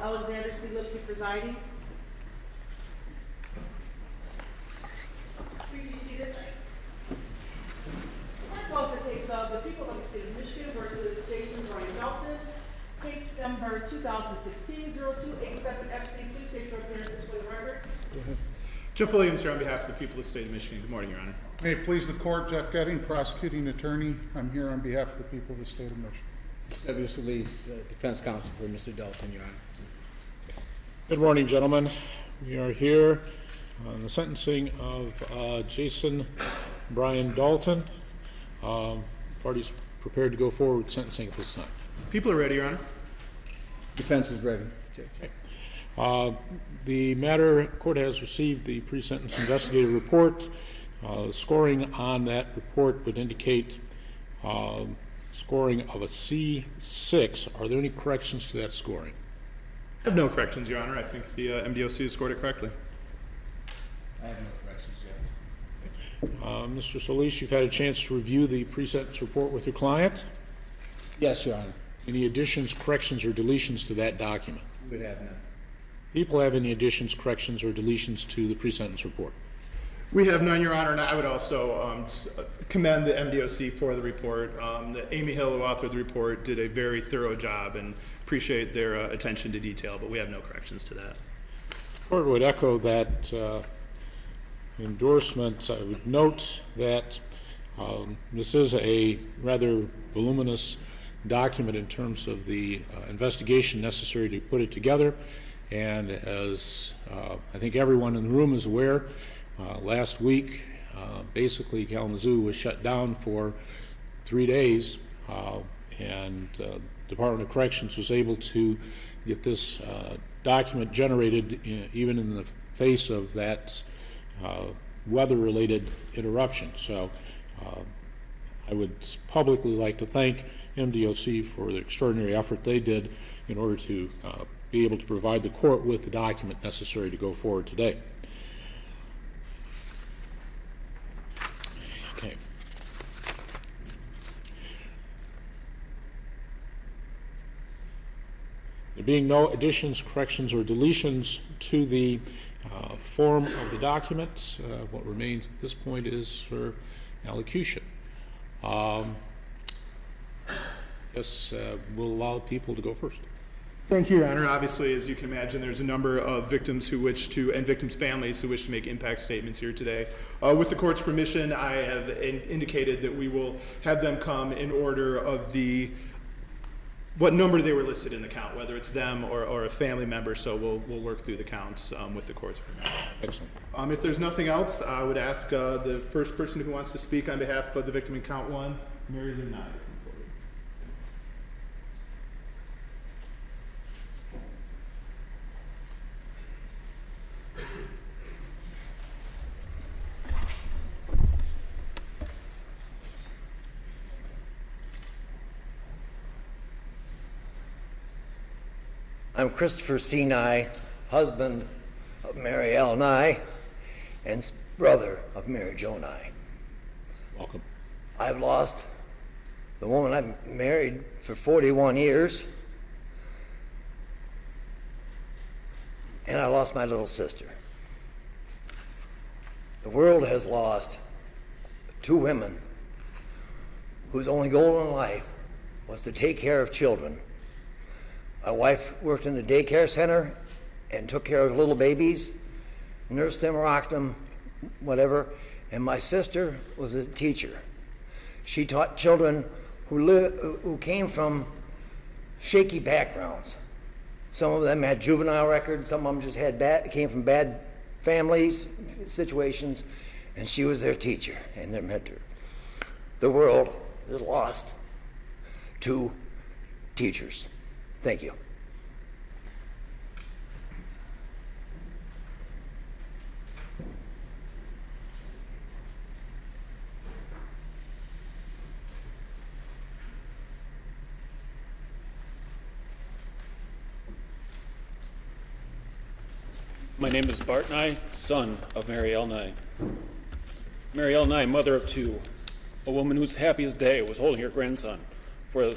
Alexander C. Lipsy presiding. Please be seated. I call the case of the people of the state of Michigan versus Jason Dalton. Case number 2016-0287-FC. Please state your appearances for the record. Jeff Williams here on behalf of the people of the state of Michigan. Good morning, Your Honor. May it please the court, Jeff Getting, prosecuting attorney. I'm here on behalf of the people of the state of Michigan. W. Solis, defense counsel for Mr. Dalton, Your Honor. Good morning, gentlemen. We are here on the sentencing of Jason Brian Dalton. Parties prepared to go forward with sentencing at this time. People are ready, Your Honor. Defense is ready. Okay. The matter, court has received the pre-sentence investigative report. Scoring on that report would indicate scoring of a C6. Are there any corrections to that scoring? I have no corrections, Your Honor. I think the MDOC has scored it correctly. I have no corrections yet. Mr. Solis, you've had a chance to review the pre-sentence report with your client. Yes, Your Honor. Any additions, corrections, or deletions to that document? We would have none. People have any additions, corrections, or deletions to the pre-sentence report? We have none, Your Honor, and I would also commend the MDOC for the report. Amy Hill, who authored the report, did a very thorough job and appreciate their attention to detail, but we have no corrections to that. The court would echo that endorsement. I would note that this is a rather voluminous document in terms of the investigation necessary to put it together, and as I think everyone in the room is aware, last week basically Kalamazoo was shut down for 3 days, and Department of Corrections was able to get this document generated even in the face of that weather-related interruption. So I would publicly like to thank MDOC for the extraordinary effort they did in order to be able to provide the court with the document necessary to go forward today. Okay. There being no additions, corrections, or deletions to the form of the document, what remains at this point is for allocution. Yes, we'll allow people to go first. Thank you, Your Honor. Obviously, as you can imagine, there's a number of victims who wish to, and victims' families who wish to make impact statements here today. With the court's permission, I have indicated that we will have them come in order of what number they were listed in the count, whether it's them or a family member, so we'll work through the counts with the court's permission. Excellent. If there's nothing else, I would ask the first person who wants to speak on behalf of the victim in count one, Mary Lynn Nye. I'm Christopher C. Nye, husband of Mary L. Nye and brother of Mary Jo Nye. Welcome. I've lost the woman I've married for 41 years, and I lost my little sister. The world has lost two women whose only goal in life was to take care of children. My wife worked in a daycare center and took care of little babies, nursed them, rocked them, whatever. And my sister was a teacher. She taught children who came from shaky backgrounds. Some of them had juvenile records, some of them just came from bad families, situations, and she was their teacher and their mentor. The world has lost two teachers. Thank you. My name is Bart Nye, son of Mary L. Nye. Mary L. Nye, mother of two, a woman whose happiest day was holding her grandson for the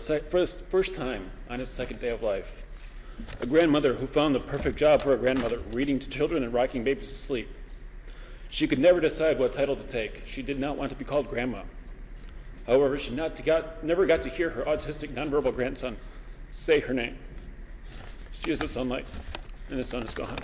first time on his second day of life. A grandmother who found the perfect job for a grandmother, reading to children and rocking babies to sleep. She could never decide what title to take. She did not want to be called Grandma. However, she never got to hear her autistic nonverbal grandson say her name. She is the sunlight, and the sun is gone.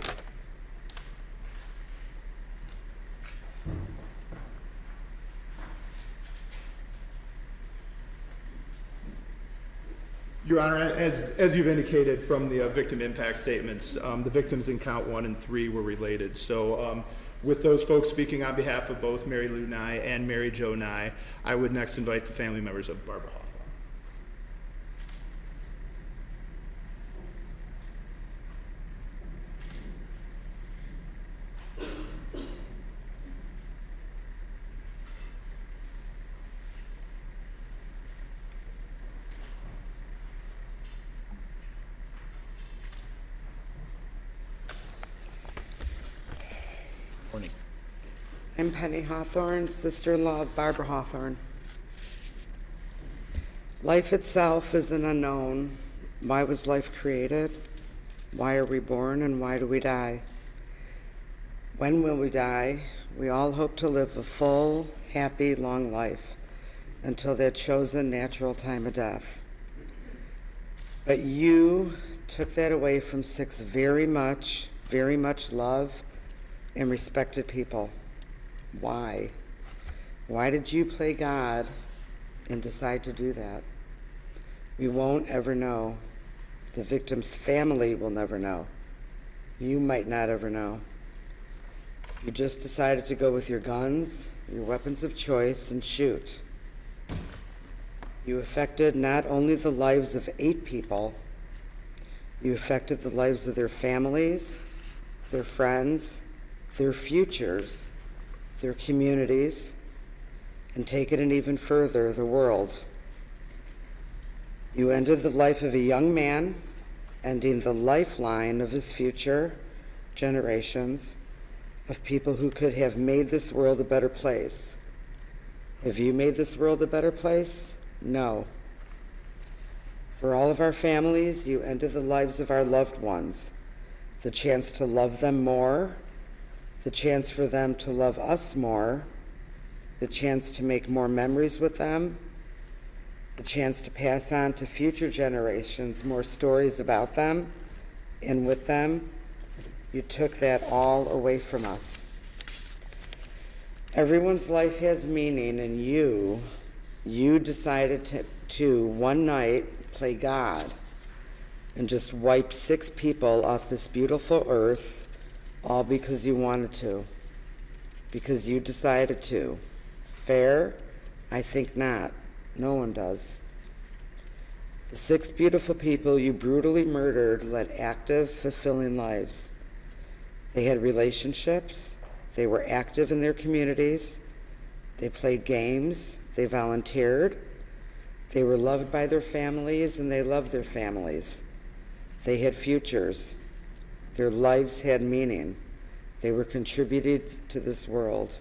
Your Honor, as you've indicated from the victim impact statements, the victims in count 1 and 3 were related. So with those folks speaking on behalf of both Mary Lou Nye and Mary Jo Nye, I would next invite the family members of Barbara Hawthorne. Morning. I'm Penny Hawthorne, sister-in-law of Barbara Hawthorne. Life itself is an unknown. Why was life created? Why are we born, and why do we die? When will we die? We all hope to live a full, happy, long life until that chosen natural time of death. But you took that away from 6 very much loved and respected people. Why? Why did you play God and decide to do that? We won't ever know. The victim's family will never know. You might not ever know. You just decided to go with your guns, your weapons of choice, and shoot. You affected not only the lives of 8 people, you affected the lives of their families, their friends, their futures, their communities, and take it an even further, the world. You ended the life of a young man, ending the lifeline of his future generations of people who could have made this world a better place. Have you made this world a better place? No. For all of our families, you ended the lives of our loved ones, the chance to love them more, the chance for them to love us more, the chance to make more memories with them, the chance to pass on to future generations more stories about them and with them. You took that all away from us. Everyone's life has meaning, and you decided to one night play God and just wipe 6 people off this beautiful earth, all because you wanted to, because you decided to. Fair? I think not. No one does. The 6 beautiful people you brutally murdered led active, fulfilling lives. They had relationships. They were active in their communities. They played games. They volunteered. They were loved by their families, and they loved their families. They had futures. Their lives had meaning. They were contributing to this world.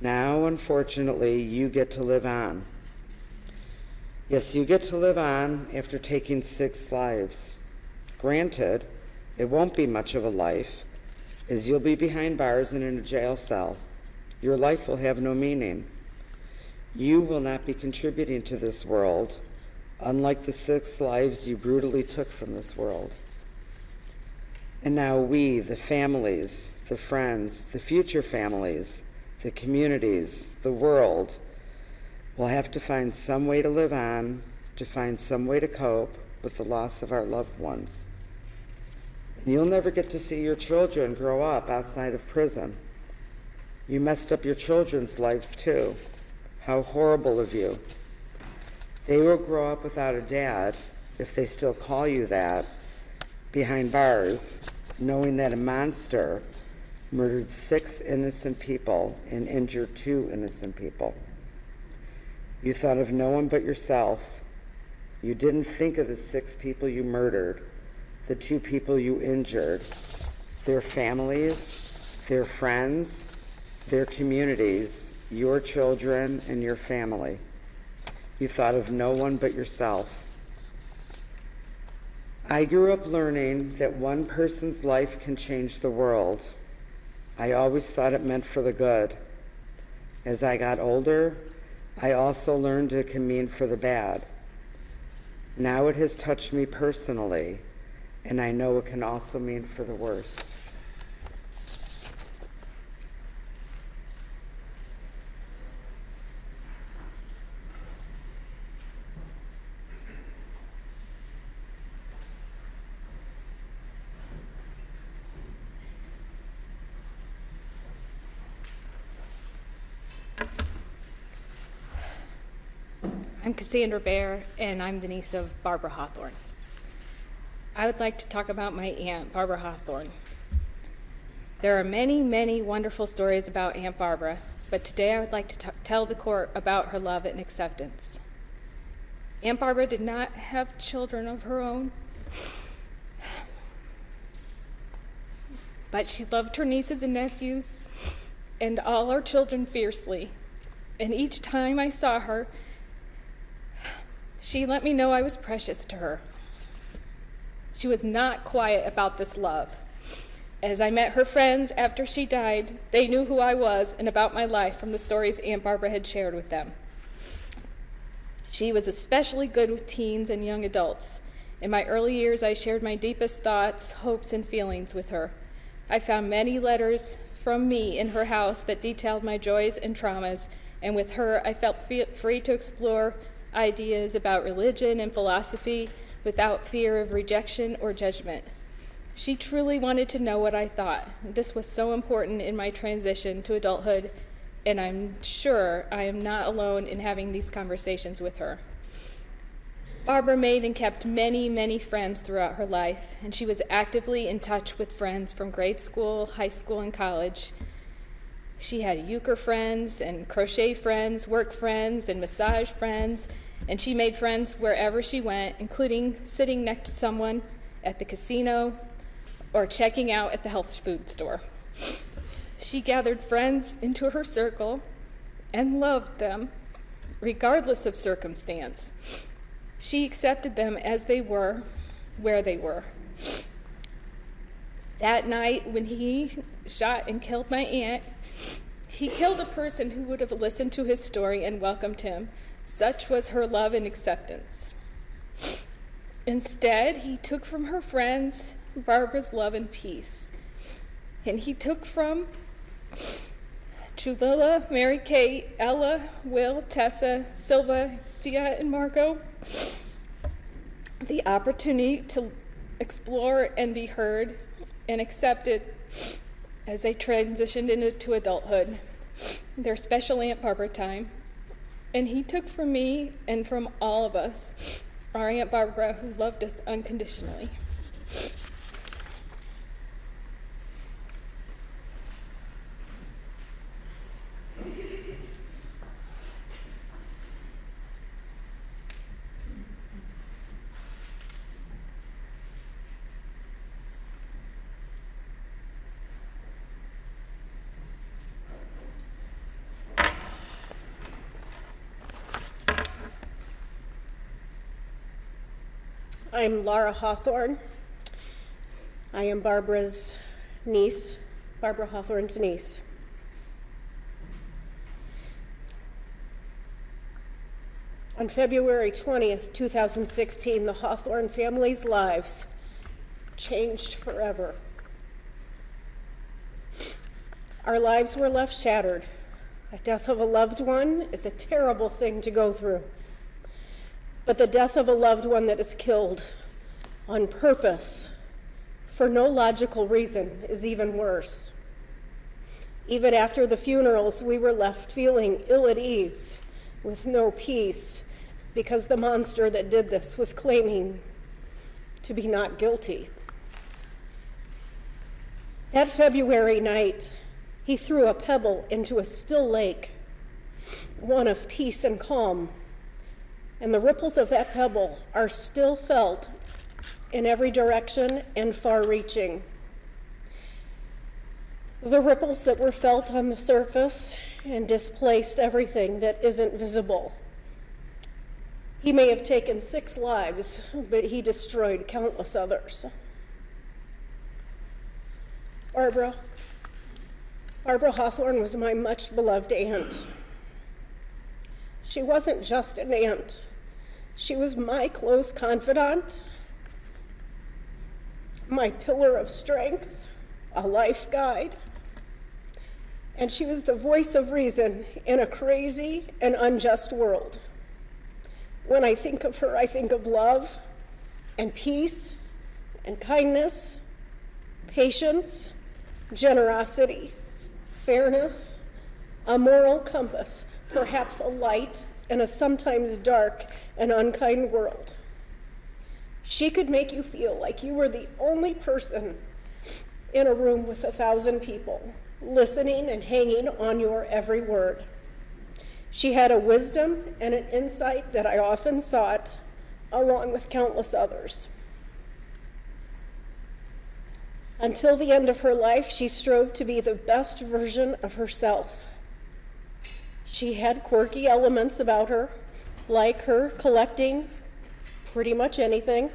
Now, unfortunately, you get to live on. Yes, you get to live on after taking 6 lives. Granted, it won't be much of a life, as you'll be behind bars and in a jail cell. Your life will have no meaning. You will not be contributing to this world, unlike the 6 lives you brutally took from this world. And now we, the families, the friends, the future families, the communities, the world, will have to find some way to live on, to find some way to cope with the loss of our loved ones. And you'll never get to see your children grow up outside of prison. You messed up your children's lives too. How horrible of you. They will grow up without a dad, if they still call you that, behind bars, knowing that a monster murdered 6 innocent people and injured 2 innocent people. You thought of no one but yourself. You didn't think of the 6 people you murdered, the 2 people you injured, their families, their friends, their communities, your children, and your family. You thought of no one but yourself. I grew up learning that one person's life can change the world. I always thought it meant for the good. As I got older, I also learned it can mean for the bad. Now it has touched me personally, and I know it can also mean for the worse. I'm Cassandra Bear, and I'm the niece of Barbara Hawthorne. I would like to talk about my aunt, Barbara Hawthorne. There are many, many wonderful stories about Aunt Barbara, but today I would like to tell the court about her love and acceptance. Aunt Barbara did not have children of her own, but she loved her nieces and nephews and all our children fiercely. And each time I saw her, she let me know I was precious to her. She was not quiet about this love. As I met her friends after she died, they knew who I was and about my life from the stories Aunt Barbara had shared with them. She was especially good with teens and young adults. In my early years, I shared my deepest thoughts, hopes, and feelings with her. I found many letters from me in her house that detailed my joys and traumas, and with her, I felt free to explore ideas about religion and philosophy without fear of rejection or judgment. She truly wanted to know what I thought. This was so important in my transition to adulthood, and I'm sure I am not alone in having these conversations with her. Barbara made and kept many, many friends throughout her life, and she was actively in touch with friends from grade school, high school, and college. She had euchre friends and crochet friends, work friends, and massage friends, and she made friends wherever she went, including sitting next to someone at the casino or checking out at the health food store. She gathered friends into her circle and loved them, regardless of circumstance. She accepted them as they were, where they were. That night, when he shot and killed my aunt, he killed a person who would have listened to his story and welcomed him. Such was her love and acceptance. Instead, he took from her friends Barbara's love and peace. And he took from Julilla, Mary Kate, Ella, Will, Tessa, Silva, Fiat, and Margot the opportunity to explore and be heard and accepted as they transitioned into adulthood, their special Aunt Barbara time. And he took from me and from all of us our Aunt Barbara, who loved us unconditionally. I'm Laura Hawthorne. I am Barbara's niece, Barbara Hawthorne's niece. On February 20th, 2016, the Hawthorne family's lives changed forever. Our lives were left shattered. The death of a loved one is a terrible thing to go through. But the death of a loved one that is killed on purpose for no logical reason is even worse. Even after the funerals, we were left feeling ill at ease with no peace because the monster that did this was claiming to be not guilty. That February night, he threw a pebble into a still lake, one of peace and calm. And the ripples of that pebble are still felt in every direction and far-reaching. The ripples that were felt on the surface and displaced everything that isn't visible. He may have taken 6 lives, but he destroyed countless others. Barbara Hawthorne was my much beloved aunt. She wasn't just an aunt. She was my close confidant, my pillar of strength, a life guide, and she was the voice of reason in a crazy and unjust world. When I think of her, I think of love and peace and kindness, patience, generosity, fairness, a moral compass, perhaps a light in a sometimes dark and unkind world. She could make you feel like you were the only person in a room with 1,000 people, listening and hanging on your every word. She had a wisdom and an insight that I often sought, along with countless others. Until the end of her life, she strove to be the best version of herself. She had quirky elements about her, like her collecting pretty much anything.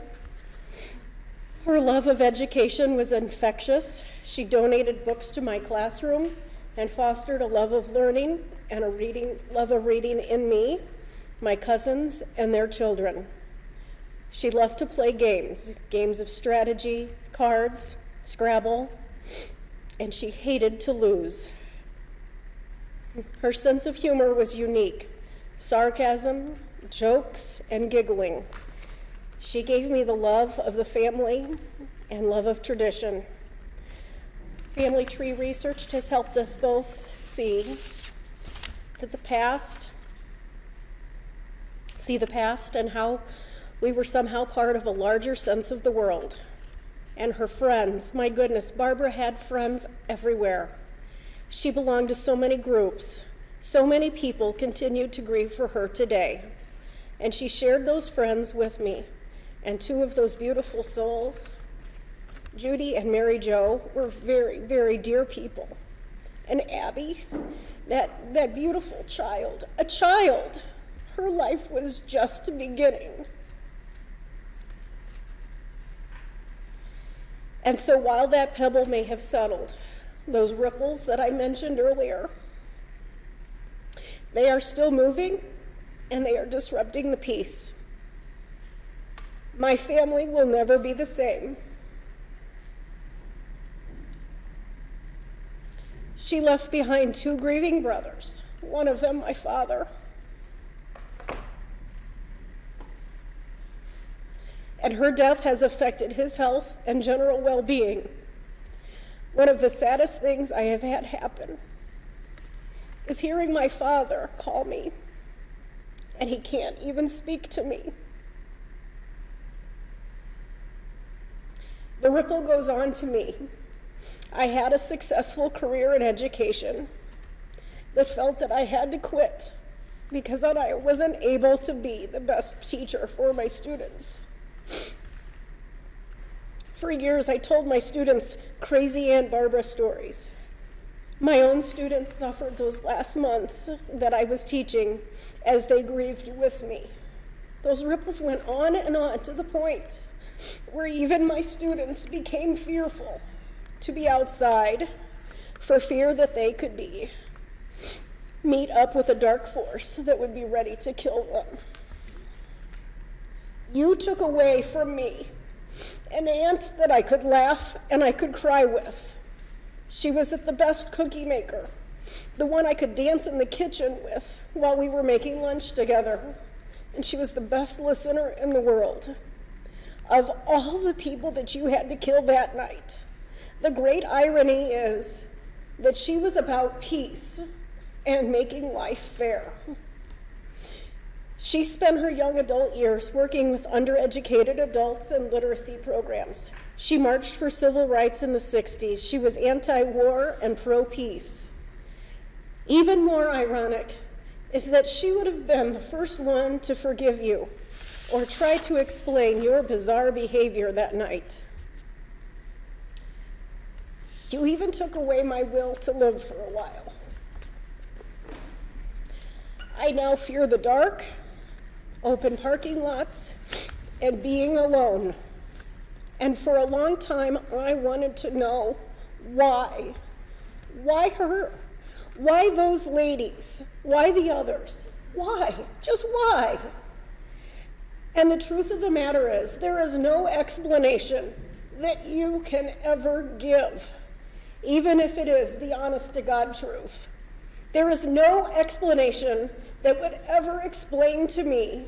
Her love of education was infectious. She donated books to my classroom and fostered a love of learning and a love of reading in me, my cousins, and their children. She loved to play games of strategy, cards, Scrabble, and she hated to lose. Her sense of humor was unique, sarcasm, jokes, and giggling. She gave me the love of the family and love of tradition. Family tree research has helped us both see the past and how we were somehow part of a larger sense of the world. And her friends, my goodness, Barbara had friends everywhere. She belonged to so many groups. So many people continue to grieve for her today. And she shared those friends with me. And 2 of those beautiful souls, Judy and Mary Jo, were very, very dear people. And Abby, that beautiful child, a child, her life was just beginning. And so while that pebble may have settled, those ripples that I mentioned earlier, they are still moving and they are disrupting the peace. My family will never be the same. She left behind 2 grieving brothers, one of them my father. And her death has affected his health and general well-being. One of the saddest things I have had happen is hearing my father call me, and he can't even speak to me. The ripple goes on to me. I had a successful career in education, but felt that I had to quit because I wasn't able to be the best teacher for my students. For years, I told my students crazy Aunt Barbara stories. My own students suffered those last months that I was teaching as they grieved with me. Those ripples went on and on to the point where even my students became fearful to be outside for fear that they could meet up with a dark force that would be ready to kill them. You took away from me an aunt that I could laugh and I could cry with. She was the best cookie maker, the one I could dance in the kitchen with while we were making lunch together. And she was the best listener in the world. Of all the people that you had to kill that night, the great irony is that she was about peace and making life fair. She spent her young adult years working with undereducated adults in literacy programs. She marched for civil rights in the 60s. She was anti-war and pro-peace. Even more ironic is that she would have been the first one to forgive you or try to explain your bizarre behavior that night. You even took away my will to live for a while. I now fear the dark. open parking lots, and being alone. And for a long time, I wanted to know why. Why her? Why those ladies? Why the others? Why? Just why? And the truth of the matter is, there is no explanation that you can ever give, even if it is the honest-to-God truth. There is no explanation that would ever explain to me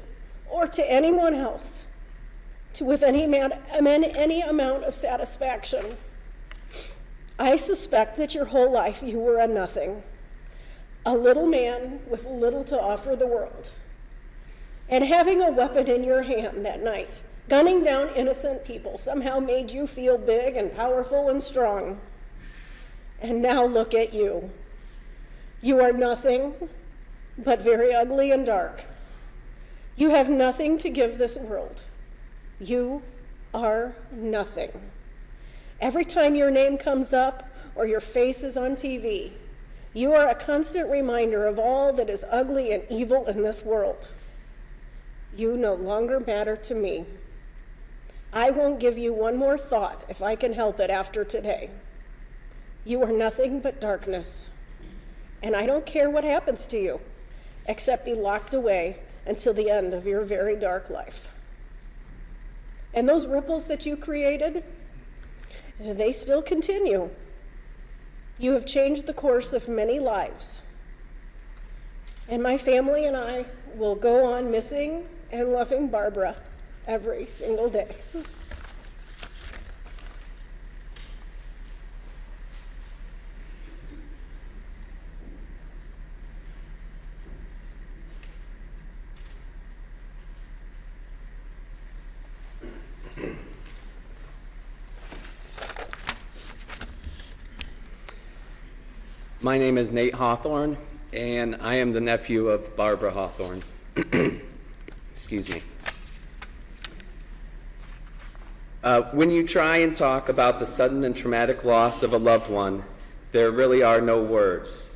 or to anyone else with any amount of satisfaction. I suspect that your whole life you were a nothing, a little man with little to offer the world. And having a weapon in your hand that night, gunning down innocent people, somehow made you feel big and powerful and strong. And now look at you. You are nothing but very ugly and dark. You have nothing to give this world. You are nothing. Every time your name comes up or your face is on TV, you are a constant reminder of all that is ugly and evil in this world. You no longer matter to me. I won't give you one more thought if I can help it after today. You are nothing but darkness. And I don't care what happens to you, except be locked away until the end of your very dark life. And those ripples that you created, they still continue. You have changed the course of many lives. And my family and I will go on missing and loving Barbara every single day. My name is Nate Hawthorne, and I am the nephew of Barbara Hawthorne. Excuse me. When you try and talk about the sudden and traumatic loss of a loved one, there really are no words.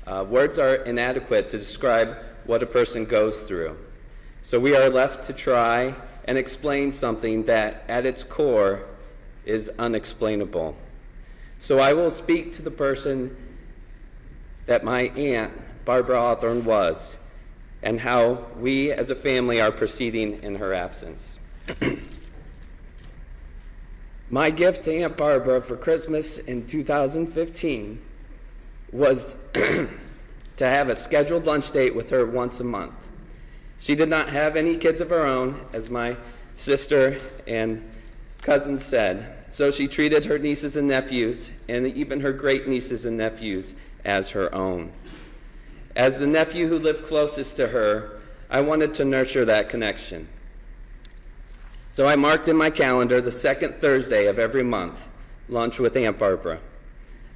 Words are inadequate to describe what a person goes through. So we are left to try and explain something that, at its core, is unexplainable. So I will speak to the person that my aunt, Barbara Hawthorne, was, and how we as a family are proceeding in her absence. My gift to Aunt Barbara for Christmas in 2015 was to have a scheduled lunch date with her once a month. She did not have any kids of her own, as my sister and cousins said, so she treated her nieces and nephews, and even her great-nieces and nephews, as her own. As the nephew who lived closest to her, I wanted to nurture that connection. So I marked in my calendar the second Thursday of every month, lunch with Aunt Barbara.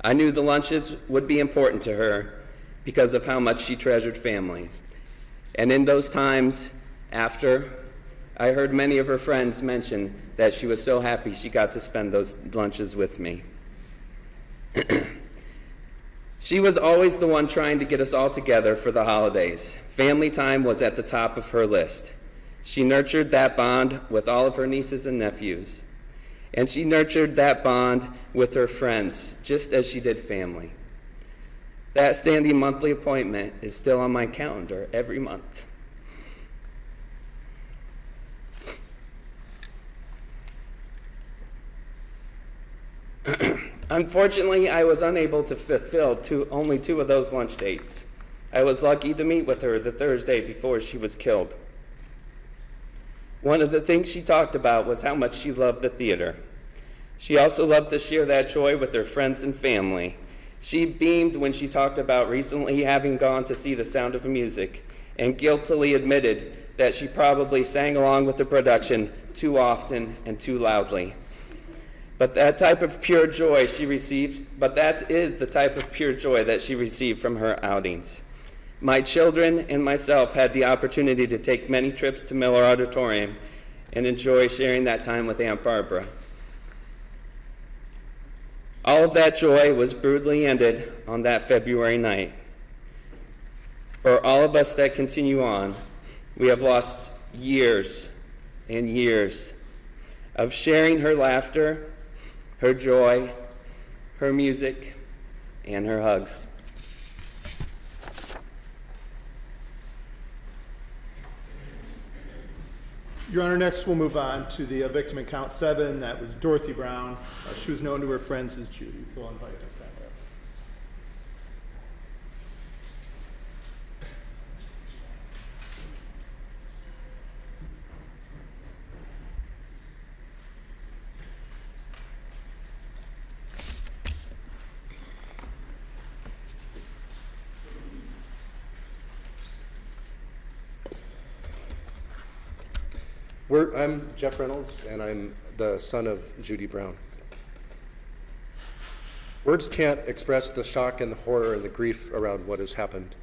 I knew the lunches would be important to her because of how much she treasured family. And in those times after, I heard many of her friends mention that she was so happy she got to spend those lunches with me. She was always the one trying to get us all together for the holidays. Family time was at the top of her list. She nurtured that bond with all of her nieces and nephews. And she nurtured that bond with her friends, just as she did family. That standing monthly appointment is still on my calendar every month. Unfortunately, I was unable to fulfill only 2 of those lunch dates. I was lucky to meet with her the Thursday before she was killed. One of the things she talked about was how much she loved the theater. She also loved to share that joy with her friends and family. She beamed when she talked about recently having gone to see The Sound of Music and guiltily admitted that she probably sang along with the production too often and too loudly. But that is the type of pure joy she received from her outings. My children and myself had the opportunity to take many trips to Miller Auditorium and enjoy sharing that time with Aunt Barbara. All of that joy was brutally ended on that February night. For all of us that continue on, we have lost years and years of sharing her laughter, her joy, her music, and her hugs. Your Honor, next we'll move on to the victim in count 7. That was Dorothy Brown. She was known to her friends as Judy, so I'll invite her family up. I'm Jeff Reynolds, and I'm the son of Judy Brown. Words can't express the shock and the horror and the grief around what has happened.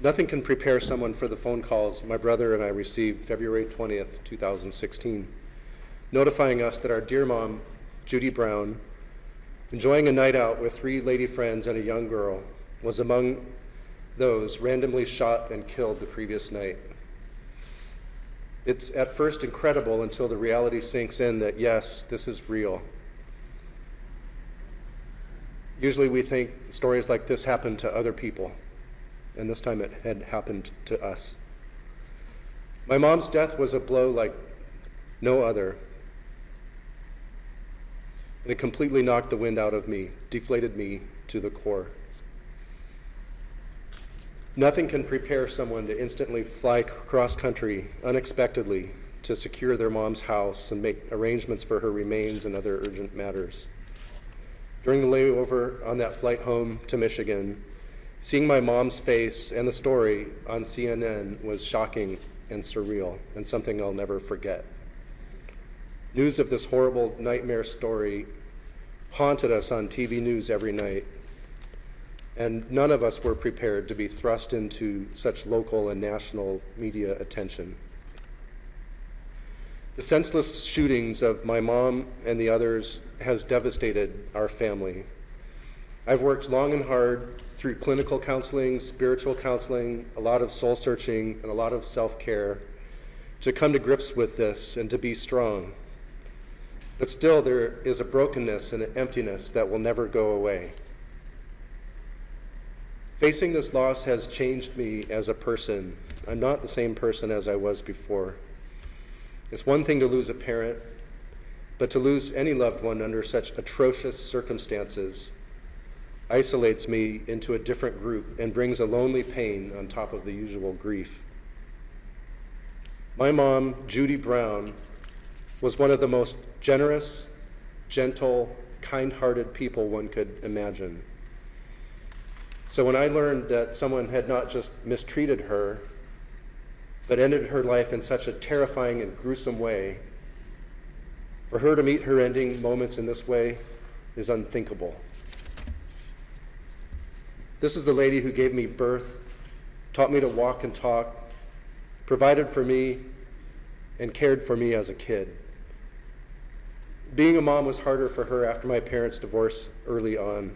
Nothing can prepare someone for the phone calls my brother and I received February 20th, 2016, notifying us that our dear mom, Judy Brown, enjoying a night out with 3 lady friends and a young girl, was among those randomly shot and killed the previous night. It's at first incredible until the reality sinks in that, yes, this is real. Usually we think stories like this happen to other people, and this time it had happened to us. My mom's death was a blow like no other, and it completely knocked the wind out of me, deflated me to the core. Nothing can prepare someone to instantly fly cross-country unexpectedly to secure their mom's house and make arrangements for her remains and other urgent matters. During the layover on that flight home to Michigan, seeing my mom's face and the story on CNN was shocking and surreal, and something I'll never forget. News of this horrible nightmare story haunted us on TV news every night, and none of us were prepared to be thrust into such local and national media attention. The senseless shootings of my mom and the others has devastated our family. I've worked long and hard through clinical counseling, spiritual counseling, a lot of soul searching, and a lot of self-care to come to grips with this and to be strong. But still, there is a brokenness and an emptiness that will never go away. Facing this loss has changed me as a person. I'm not the same person as I was before. It's one thing to lose a parent, but to lose any loved one under such atrocious circumstances isolates me into a different group and brings a lonely pain on top of the usual grief. My mom, Judy Brown, was one of the most generous, gentle, kind-hearted people one could imagine. So when I learned that someone had not just mistreated her, but ended her life in such a terrifying and gruesome way, for her to meet her ending moments in this way is unthinkable. This is the lady who gave me birth, taught me to walk and talk, provided for me, and cared for me as a kid. Being a mom was harder for her after my parents' divorce early on,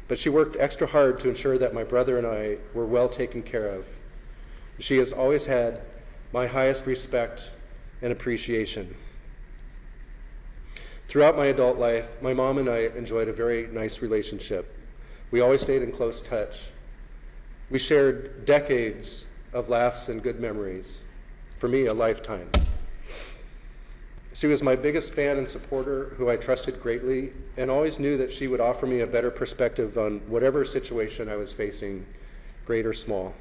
but she worked extra hard to ensure that my brother and I were well taken care of. She has always had my highest respect and appreciation. Throughout my adult life, my mom and I enjoyed a very nice relationship. We always stayed in close touch. We shared decades of laughs and good memories. For me, a lifetime. She was my biggest fan and supporter, who I trusted greatly, and always knew that she would offer me a better perspective on whatever situation I was facing, great or small.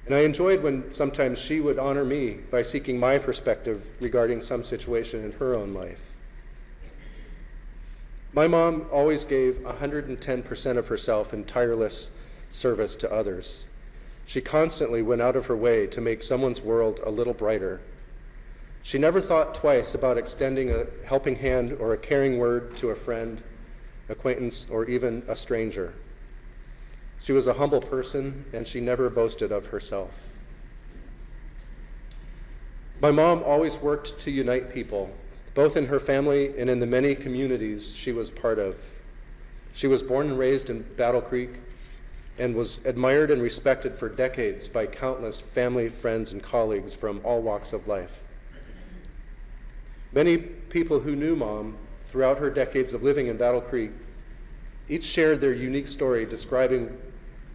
And I enjoyed when sometimes she would honor me by seeking my perspective regarding some situation in her own life. My mom always gave 110% of herself in tireless service to others. She constantly went out of her way to make someone's world a little brighter. She never thought twice about extending a helping hand or a caring word to a friend, acquaintance, or even a stranger. She was a humble person, and she never boasted of herself. My mom always worked to unite people, both in her family and in the many communities she was part of. She was born and raised in Battle Creek, and was admired and respected for decades by countless family, friends, and colleagues from all walks of life. Many people who knew Mom throughout her decades of living in Battle Creek each shared their unique story describing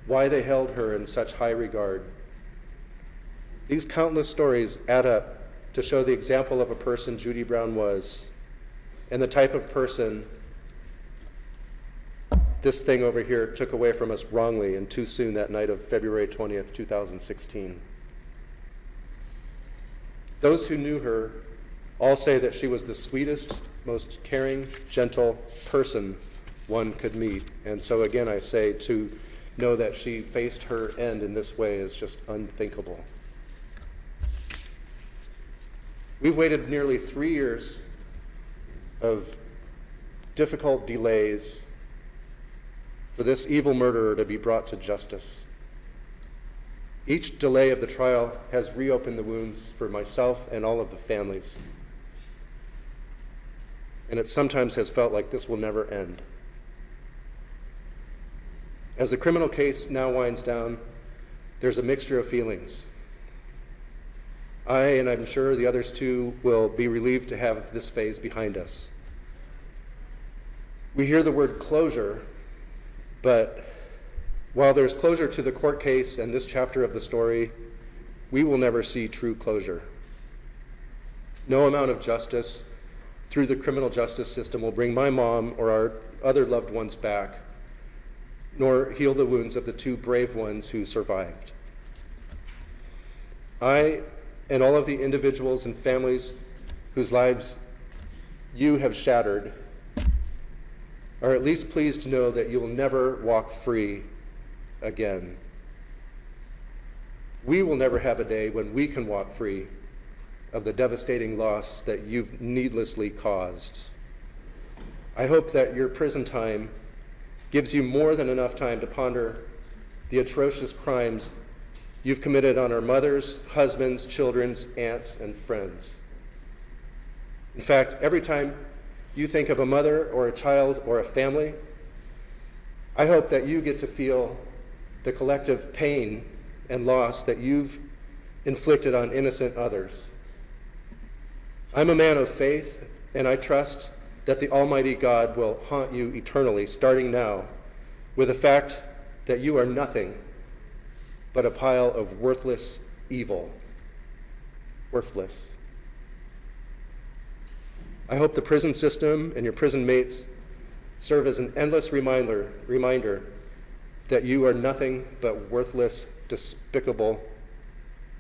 why they held her in such high regard. These countless stories add up to show the example of a person Judy Brown was, and the type of person this thing over here took away from us wrongly and too soon that night of February 20th, 2016. Those who knew her all say that she was the sweetest, most caring, gentle person one could meet. And so again, I say to know that she faced her end in this way is just unthinkable. We've waited nearly 3 years of difficult delays for this evil murderer to be brought to justice. Each delay of the trial has reopened the wounds for myself and all of the families. And it sometimes has felt like this will never end. As the criminal case now winds down, there's a mixture of feelings. I, and I'm sure the others too, will be relieved to have this phase behind us. We hear the word closure, but while there's closure to the court case and this chapter of the story, we will never see true closure. No amount of justice through the criminal justice system will bring my mom or our other loved ones back, nor heal the wounds of the two brave ones who survived. I and all of the individuals and families whose lives you have shattered are at least pleased to know that you will never walk free again. We will never have a day when we can walk free of the devastating loss that you've needlessly caused. I hope that your prison time gives you more than enough time to ponder the atrocious crimes you've committed on our mothers, husbands, children's, aunts, and friends. In fact, every time you think of a mother or a child or a family, I hope that you get to feel the collective pain and loss that you've inflicted on innocent others. I'm a man of faith, and I trust that the Almighty God will haunt you eternally, starting now, with the fact that you are nothing but a pile of worthless evil. Worthless. I hope the prison system and your prison mates serve as an endless reminder that you are nothing but worthless, despicable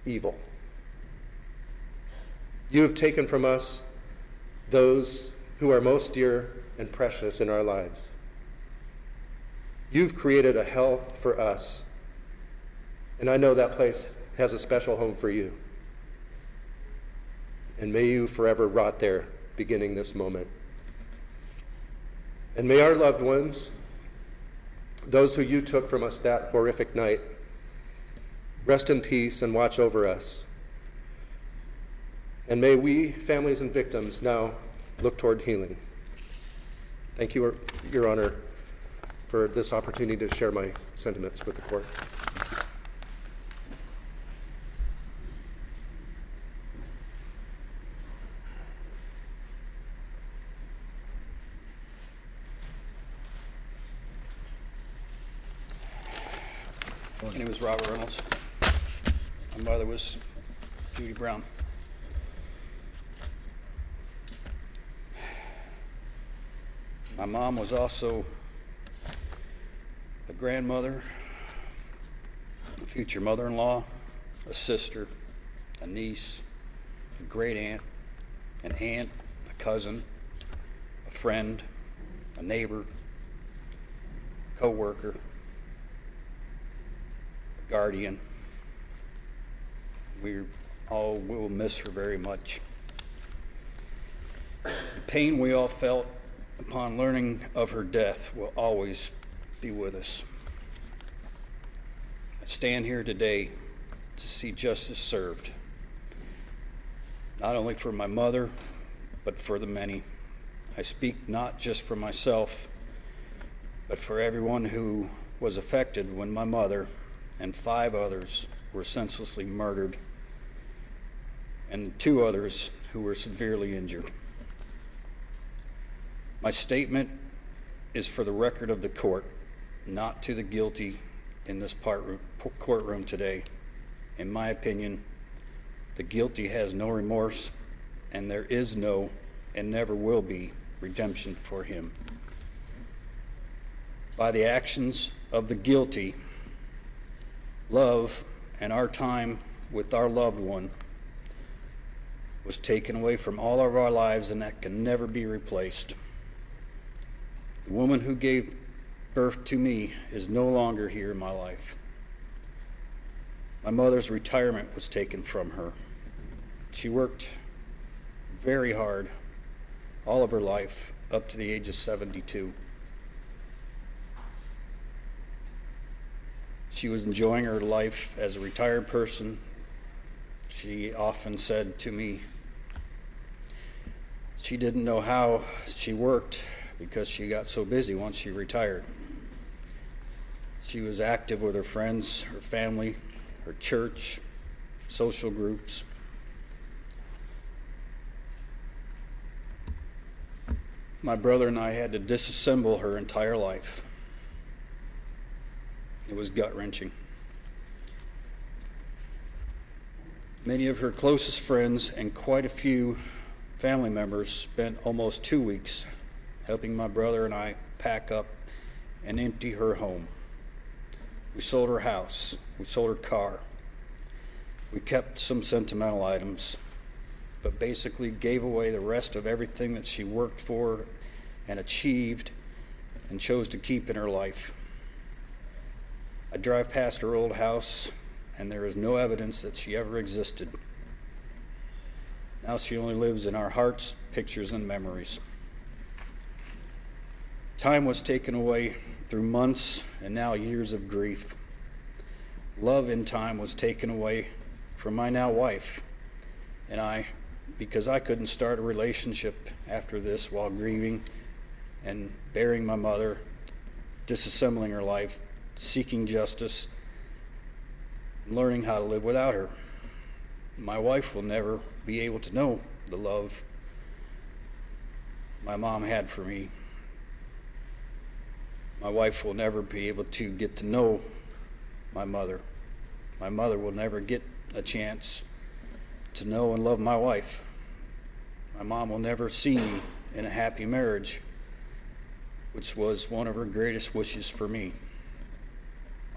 evil. You have taken from us those who are most dear and precious in our lives. You've created a hell for us, and I know that place has a special home for you. And may you forever rot there, beginning this moment. And may our loved ones, those who you took from us that horrific night, rest in peace and watch over us. And may we, families and victims, now look toward healing. Thank you, Your Honor, for this opportunity to share my sentiments with the court. My name is Robert Reynolds. My mother was Judy Brown. My mom was also a grandmother, a future mother-in-law, a sister, a niece, a great aunt, an aunt, a cousin, a friend, a neighbor, co-worker, guardian. We will miss her very much. The pain we all felt upon learning of her death will always be with us. I stand here today to see justice served, not only for my mother, but for the many. I speak not just for myself, but for everyone who was affected when my mother and 5 others were senselessly murdered, and 2 others who were severely injured. My statement is for the record of the court, not to the guilty in this courtroom today. In my opinion, the guilty has no remorse, and there is no and never will be redemption for him. By the actions of the guilty, love and our time with our loved one was taken away from all of our lives, and that can never be replaced. The woman who gave birth to me is no longer here in my life. My mother's retirement was taken from her. She worked very hard all of her life up to the age of 72. She was enjoying her life as a retired person. She often said to me she didn't know how she worked because she got so busy once she retired. She was active with her friends, her family, her church, social groups. My brother and I had to disassemble her entire life. It was gut-wrenching. Many of her closest friends and quite a few family members spent almost 2 weeks helping my brother and I pack up and empty her home. We sold her house. We sold her car. We kept some sentimental items, but basically gave away the rest of everything that she worked for and achieved and chose to keep in her life. I drive past her old house, and there is no evidence that she ever existed. Now she only lives in our hearts, pictures, and memories. Time was taken away through months and now years of grief. Love in time was taken away from my now wife and I, because I couldn't start a relationship after this while grieving and burying my mother, disassembling her life, seeking justice, learning how to live without her. My wife will never be able to know the love my mom had for me. My wife will never be able to get to know my mother. My mother will never get a chance to know and love my wife. My mom will never see me in a happy marriage, which was one of her greatest wishes for me.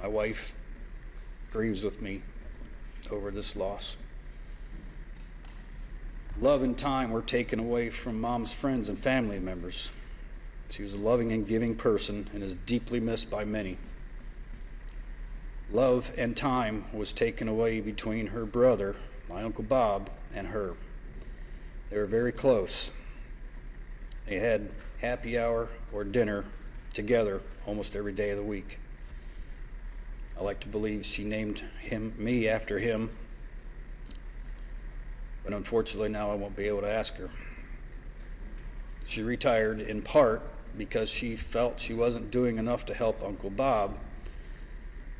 My wife grieves with me over this loss. Love and time were taken away from Mom's friends and family members. She was a loving and giving person and is deeply missed by many. Love and time was taken away between her brother, my Uncle Bob, and her. They were very close. They had happy hour or dinner together almost every day of the week. I like to believe she named me after him, but unfortunately now I won't be able to ask her. She retired in part because she felt she wasn't doing enough to help Uncle Bob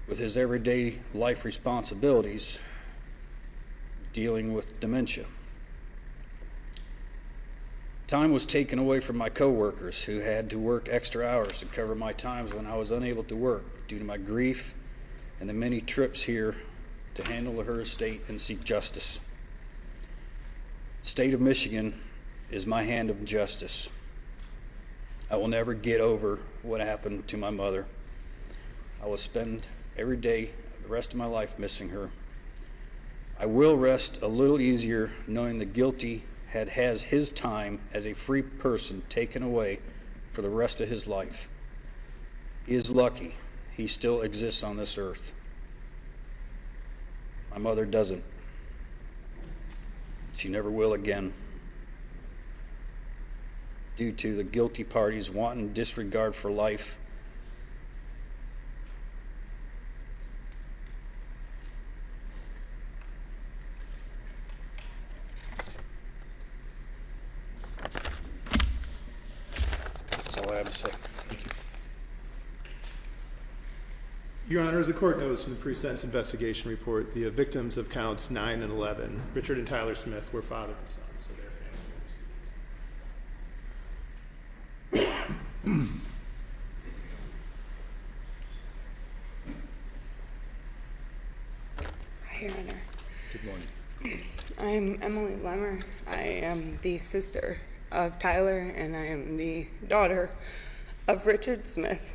with his everyday life responsibilities dealing with dementia. Time was taken away from my coworkers who had to work extra hours to cover my times when I was unable to work due to my grief and the many trips here to handle her estate and seek justice. The state of Michigan is my hand of justice. I will never get over what happened to my mother. I will spend every day the rest of my life missing her. I will rest a little easier knowing the guilty has his time as a free person taken away for the rest of his life. He is lucky he still exists on this earth. My mother doesn't. She never will again, due to the guilty party's wanton disregard for life. That's all I have to say. Thank you. Your Honor, as the court knows from the pre-sentence investigation report, the victims of counts 9 and 11, Richard and Tyler Smith, were father and son, so they're family members. Hi, Your Honor. Good morning. I'm Emily Lemmer. I am the sister of Tyler, and I am the daughter of Richard Smith.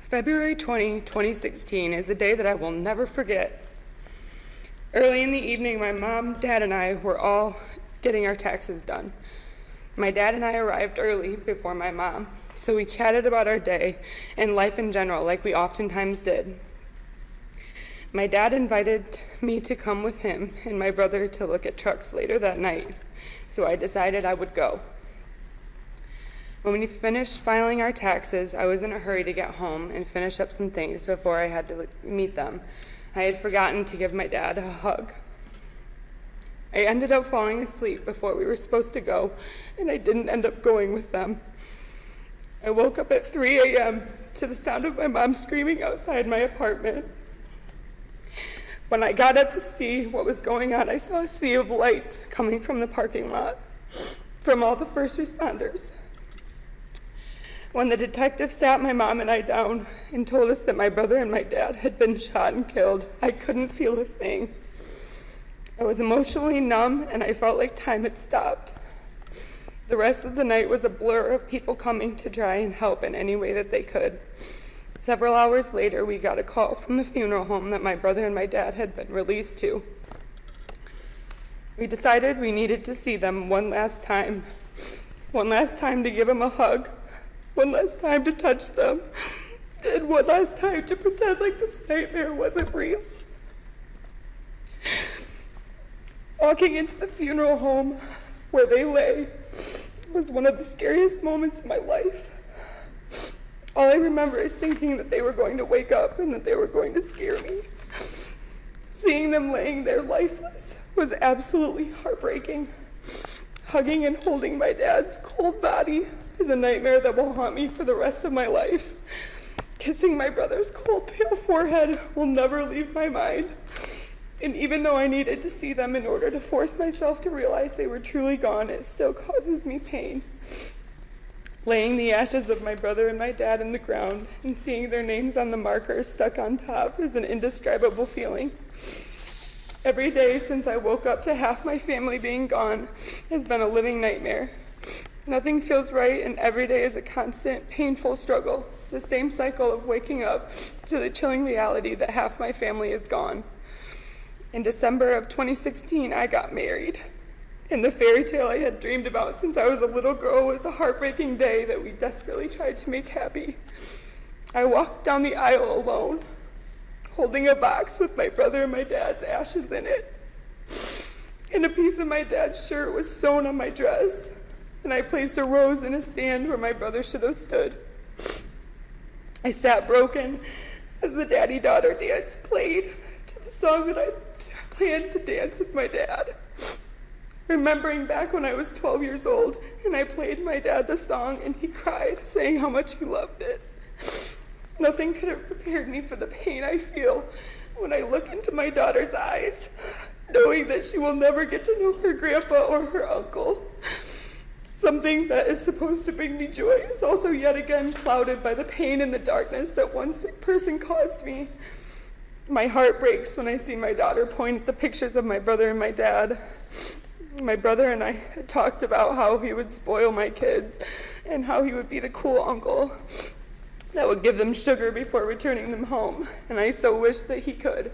February 20, 2016 is a day that I will never forget. Early in the evening, my mom, dad, and I were all getting our taxes done. My dad and I arrived early before my mom, so we chatted about our day and life in general like we oftentimes did. My dad invited me to come with him and my brother to look at trucks later that night, so I decided I would go. When we finished filing our taxes, I was in a hurry to get home and finish up some things before I had to meet them. I had forgotten to give my dad a hug. I ended up falling asleep before we were supposed to go, and I didn't end up going with them. I woke up at 3 a.m. to the sound of my mom screaming outside my apartment. When I got up to see what was going on, I saw a sea of lights coming from the parking lot from all the first responders. When the detective sat my mom and I down and told us that my brother and my dad had been shot and killed, I couldn't feel a thing. I was emotionally numb and I felt like time had stopped. The rest of the night was a blur of people coming to try and help in any way that they could. Several hours later, we got a call from the funeral home that my brother and my dad had been released to. We decided we needed to see them one last time to give them a hug, one last time to touch them, and one last time to pretend like this nightmare wasn't real. Walking into the funeral home where they lay was one of the scariest moments in my life. All I remember is thinking that they were going to wake up and that they were going to scare me. Seeing them laying there lifeless was absolutely heartbreaking. Hugging and holding my dad's cold body is a nightmare that will haunt me for the rest of my life. Kissing my brother's cold, pale forehead will never leave my mind. And even though I needed to see them in order to force myself to realize they were truly gone, it still causes me pain. Laying the ashes of my brother and my dad in the ground and seeing their names on the markers stuck on top is an indescribable feeling. Every day since I woke up to half my family being gone has been a living nightmare. Nothing feels right, and every day is a constant, painful struggle. The same cycle of waking up to the chilling reality that half my family is gone. In December of 2016, I got married. And the fairy tale I had dreamed about since I was a little girl was a heartbreaking day that we desperately tried to make happy. I walked down the aisle alone, holding a box with my brother and my dad's ashes in it. And a piece of my dad's shirt was sewn on my dress, and I placed a rose in a stand where my brother should have stood. I sat broken as the daddy-daughter dance played to the song that I planned to dance with my dad. Remembering back when I was 12 years old, and I played my dad the song, and he cried, saying how much he loved it. Nothing could have prepared me for the pain I feel when I look into my daughter's eyes, knowing that she will never get to know her grandpa or her uncle. Something that is supposed to bring me joy is also yet again clouded by the pain and the darkness that one sick person caused me. My heart breaks when I see my daughter point at the pictures of my brother and my dad. My brother and I had talked about how he would spoil my kids and how he would be the cool uncle that would give them sugar before returning them home, and I so wish that he could.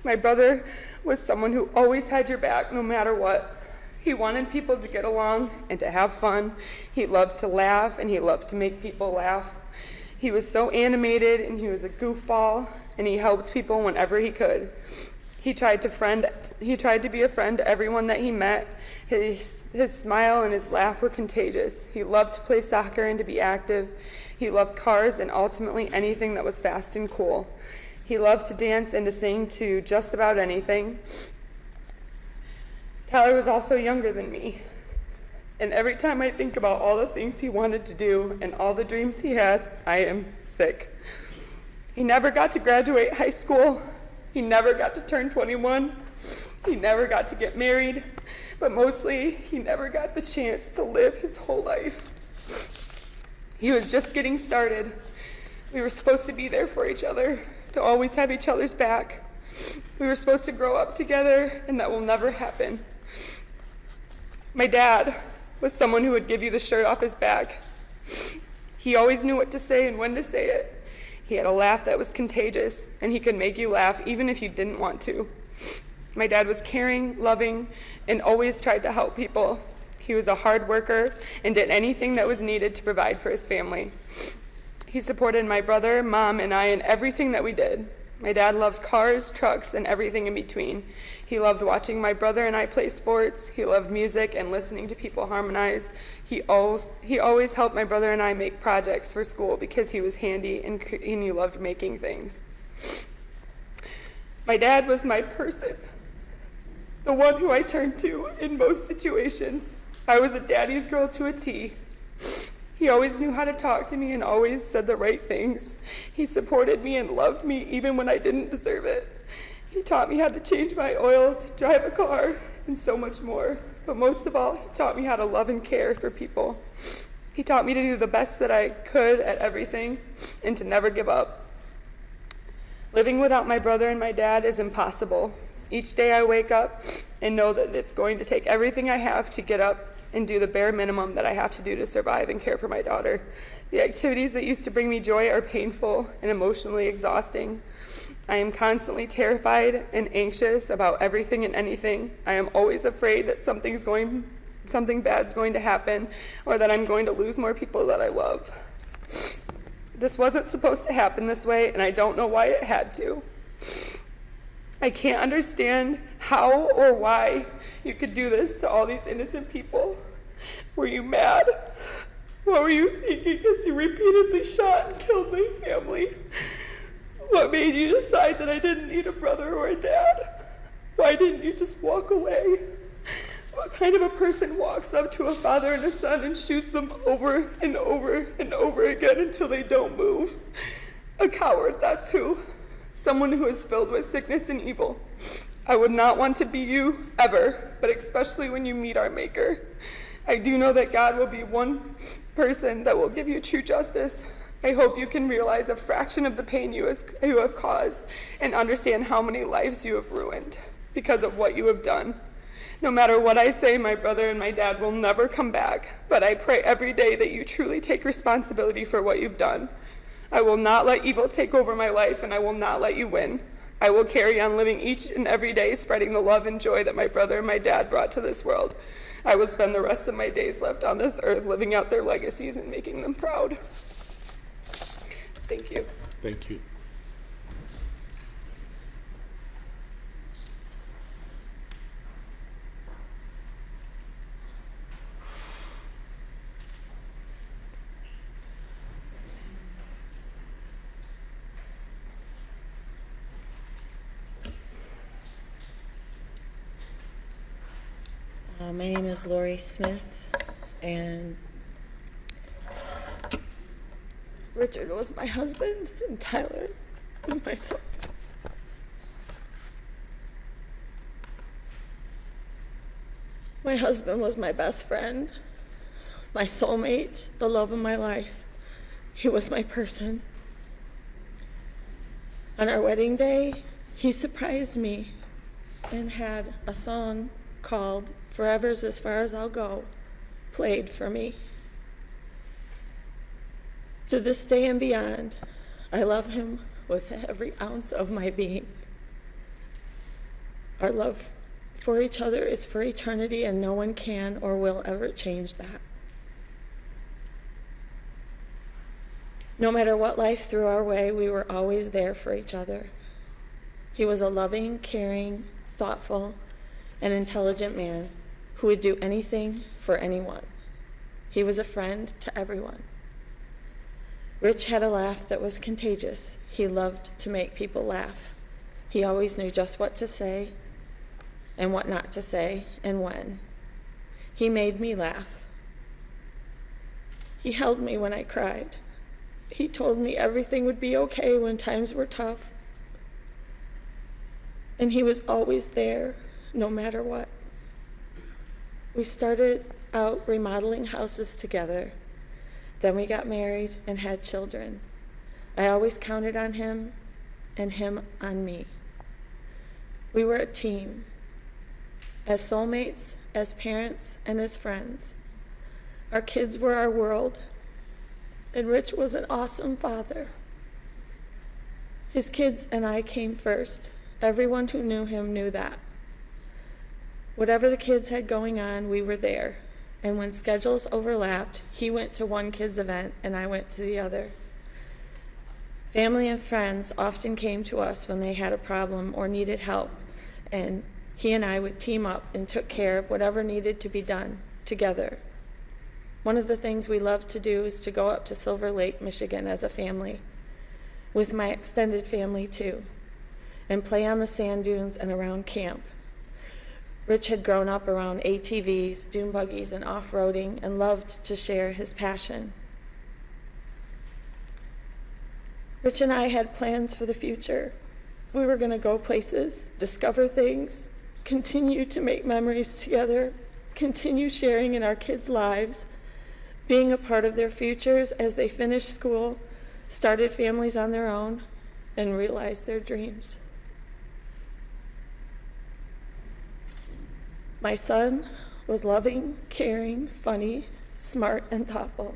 My brother was someone who always had your back no matter what. He wanted people to get along and to have fun. He loved to laugh and he loved to make people laugh. He was so animated and he was a goofball, and he helped people whenever he could. He tried to be a friend to everyone that he met. His smile and his laugh were contagious. He loved to play soccer and to be active. He loved cars and ultimately anything that was fast and cool. He loved to dance and to sing to just about anything. Tyler was also younger than me. And every time I think about all the things he wanted to do and all the dreams he had, I am sick. He never got to graduate high school. He never got to turn 21. He never got to get married. But mostly, he never got the chance to live his whole life. He was just getting started. We were supposed to be there for each other, to always have each other's back. We were supposed to grow up together, and that will never happen. My dad was someone who would give you the shirt off his back. He always knew what to say and when to say it. He had a laugh that was contagious, and he could make you laugh even if you didn't want to. My dad was caring, loving, and always tried to help people. He was a hard worker and did anything that was needed to provide for his family. He supported my brother, mom, and I in everything that we did. My dad loves cars, trucks, and everything in between. He loved watching my brother and I play sports. He loved music and listening to people harmonize. He always helped my brother and I make projects for school because he was handy and he loved making things. My dad was my person, the one who I turned to in most situations. I was a daddy's girl to a T. He always knew how to talk to me and always said the right things. He supported me and loved me even when I didn't deserve it. He taught me how to change my oil, to drive a car, and so much more. But most of all, he taught me how to love and care for people. He taught me to do the best that I could at everything and to never give up. Living without my brother and my dad is impossible. Each day I wake up and know that it's going to take everything I have to get up and do the bare minimum that I have to do to survive and care for my daughter. The activities that used to bring me joy are painful and emotionally exhausting. I am constantly terrified and anxious about everything and anything. I am always afraid that something bad's going to happen or that I'm going to lose more people that I love. This wasn't supposed to happen this way, and I don't know why it had to. I can't understand how or why you could do this to all these innocent people. Were you mad? What were you thinking as you repeatedly shot and killed my family? What made you decide that I didn't need a brother or a dad? Why didn't you just walk away? What kind of a person walks up to a father and a son and shoots them over and over and over again until they don't move? A coward, that's who. Someone who is filled with sickness and evil. I would not want to be you, ever, but especially when you meet our Maker. I do know that God will be one person that will give you true justice. I hope you can realize a fraction of the pain you have caused and understand how many lives you have ruined because of what you have done. No matter what I say, my brother and my dad will never come back, but I pray every day that you truly take responsibility for what you've done. I will not let evil take over my life, and I will not let you win. I will carry on living each and every day, spreading the love and joy that my brother and my dad brought to this world. I will spend the rest of my days left on this earth living out their legacies and making them proud. Thank you. Thank you. My name is Lori Smith, and Richard was my husband, and Tyler was my son. My husband was my best friend, my soulmate, the love of my life. He was my person. On our wedding day, he surprised me and had a song called Forever's As Far As I'll Go played for me. To this day and beyond, I love him with every ounce of my being. Our love for each other is for eternity, and no one can or will ever change that. No matter what life threw our way, we were always there for each other. He was a loving, caring, thoughtful, and intelligent man who would do anything for anyone. He was a friend to everyone. Rich had a laugh that was contagious. He loved to make people laugh. He always knew just what to say and what not to say and when. He made me laugh He held me when I cried. He told me everything would be okay when times were tough. And he was always there, no matter what. We started out remodeling houses together. Then we got married and had children. I always counted on him and him on me. We were a team, as soulmates, as parents, and as friends. Our kids were our world, and Rich was an awesome father. His kids and I came first. Everyone who knew him knew that. Whatever the kids had going on, we were there. And when schedules overlapped, he went to one kid's event and I went to the other. Family and friends often came to us when they had a problem or needed help, and he and I would team up and took care of whatever needed to be done together. One of the things we loved to do is to go up to Silver Lake, Michigan as a family, with my extended family too, and play on the sand dunes and around camp. Rich had grown up around ATVs, dune buggies, and off-roading, and loved to share his passion. Rich and I had plans for the future. We were going to go places, discover things, continue to make memories together, continue sharing in our kids' lives, being a part of their futures as they finished school, started families on their own, and realized their dreams. My son was loving, caring, funny, smart, and thoughtful.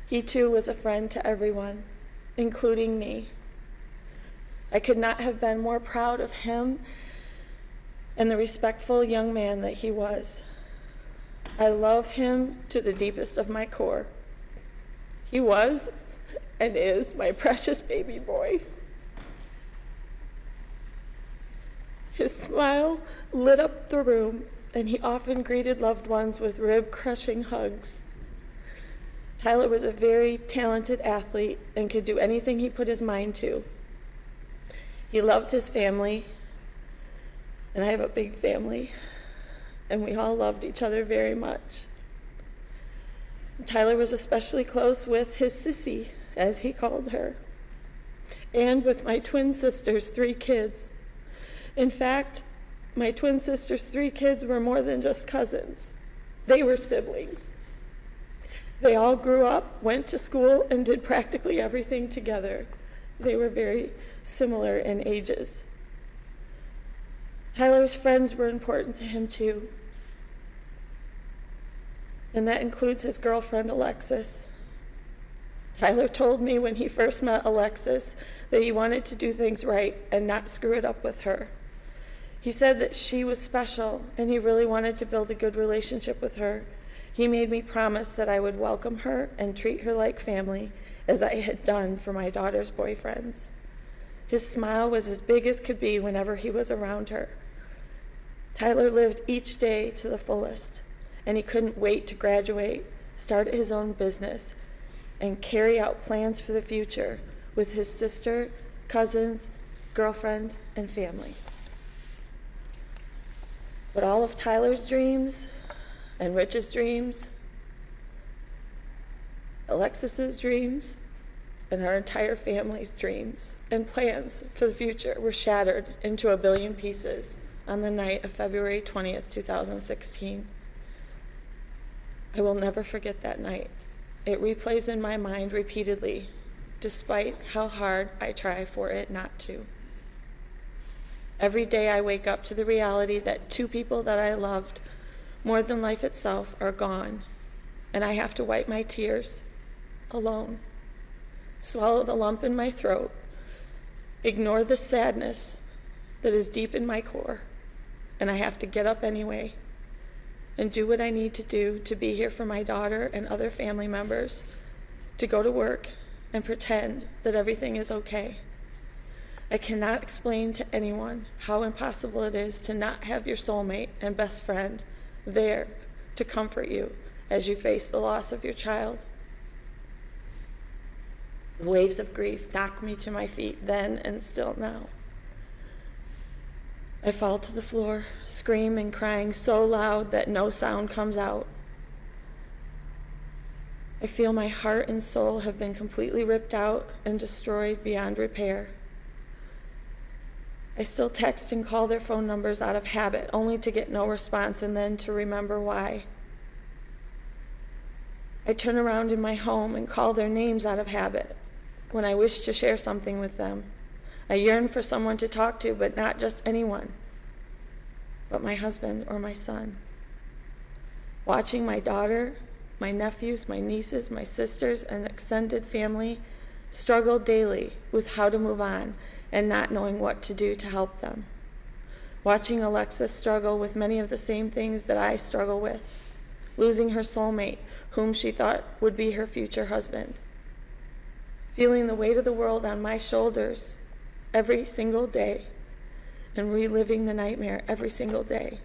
He too was a friend to everyone, including me. I could not have been more proud of him and the respectful young man that he was. I love him to the deepest of my core. He was and is my precious baby boy. His smile lit up the room, and he often greeted loved ones with rib-crushing hugs. Tyler was a very talented athlete and could do anything he put his mind to. He loved his family, and I have a big family, and we all loved each other very much. Tyler was especially close with his sissy, as he called her, and with my twin sister's 3 kids. In fact, my twin sister's 3 kids were more than just cousins. They were siblings. They all grew up, went to school, and did practically everything together. They were very similar in ages. Tyler's friends were important to him too, and that includes his girlfriend, Alexis. Tyler told me when he first met Alexis that he wanted to do things right and not screw it up with her. He said that she was special, and he really wanted to build a good relationship with her. He made me promise that I would welcome her and treat her like family, as I had done for my daughter's boyfriends. His smile was as big as could be whenever he was around her. Tyler lived each day to the fullest, and he couldn't wait to graduate, start his own business, and carry out plans for the future with his sister, cousins, girlfriend, and family. But all of Tyler's dreams, and Rich's dreams, Alexis's dreams, and our entire family's dreams and plans for the future were shattered into a billion pieces on the night of February 20th, 2016. I will never forget that night. It replays in my mind repeatedly, despite how hard I try for it not to. Every day I wake up to the reality that 2 people that I loved more than life itself are gone, and I have to wipe my tears alone, swallow the lump in my throat, ignore the sadness that is deep in my core, and I have to get up anyway and do what I need to do to be here for my daughter and other family members, to go to work and pretend that everything is okay. I cannot explain to anyone how impossible it is to not have your soulmate and best friend there to comfort you as you face the loss of your child. The waves of grief knocked me to my feet then and still now. I fall to the floor, scream and crying so loud that no sound comes out. I feel my heart and soul have been completely ripped out and destroyed beyond repair. I still text and call their phone numbers out of habit, only to get no response and then to remember why. I turn around in my home and call their names out of habit when I wish to share something with them. I yearn for someone to talk to, but not just anyone, but my husband or my son. Watching my daughter, my nephews, my nieces, my sisters, and extended family struggle daily with how to move on and not knowing what to do to help them. Watching Alexis struggle with many of the same things that I struggle with, losing her soulmate, whom she thought would be her future husband. Feeling the weight of the world on my shoulders every single day and reliving the nightmare every single day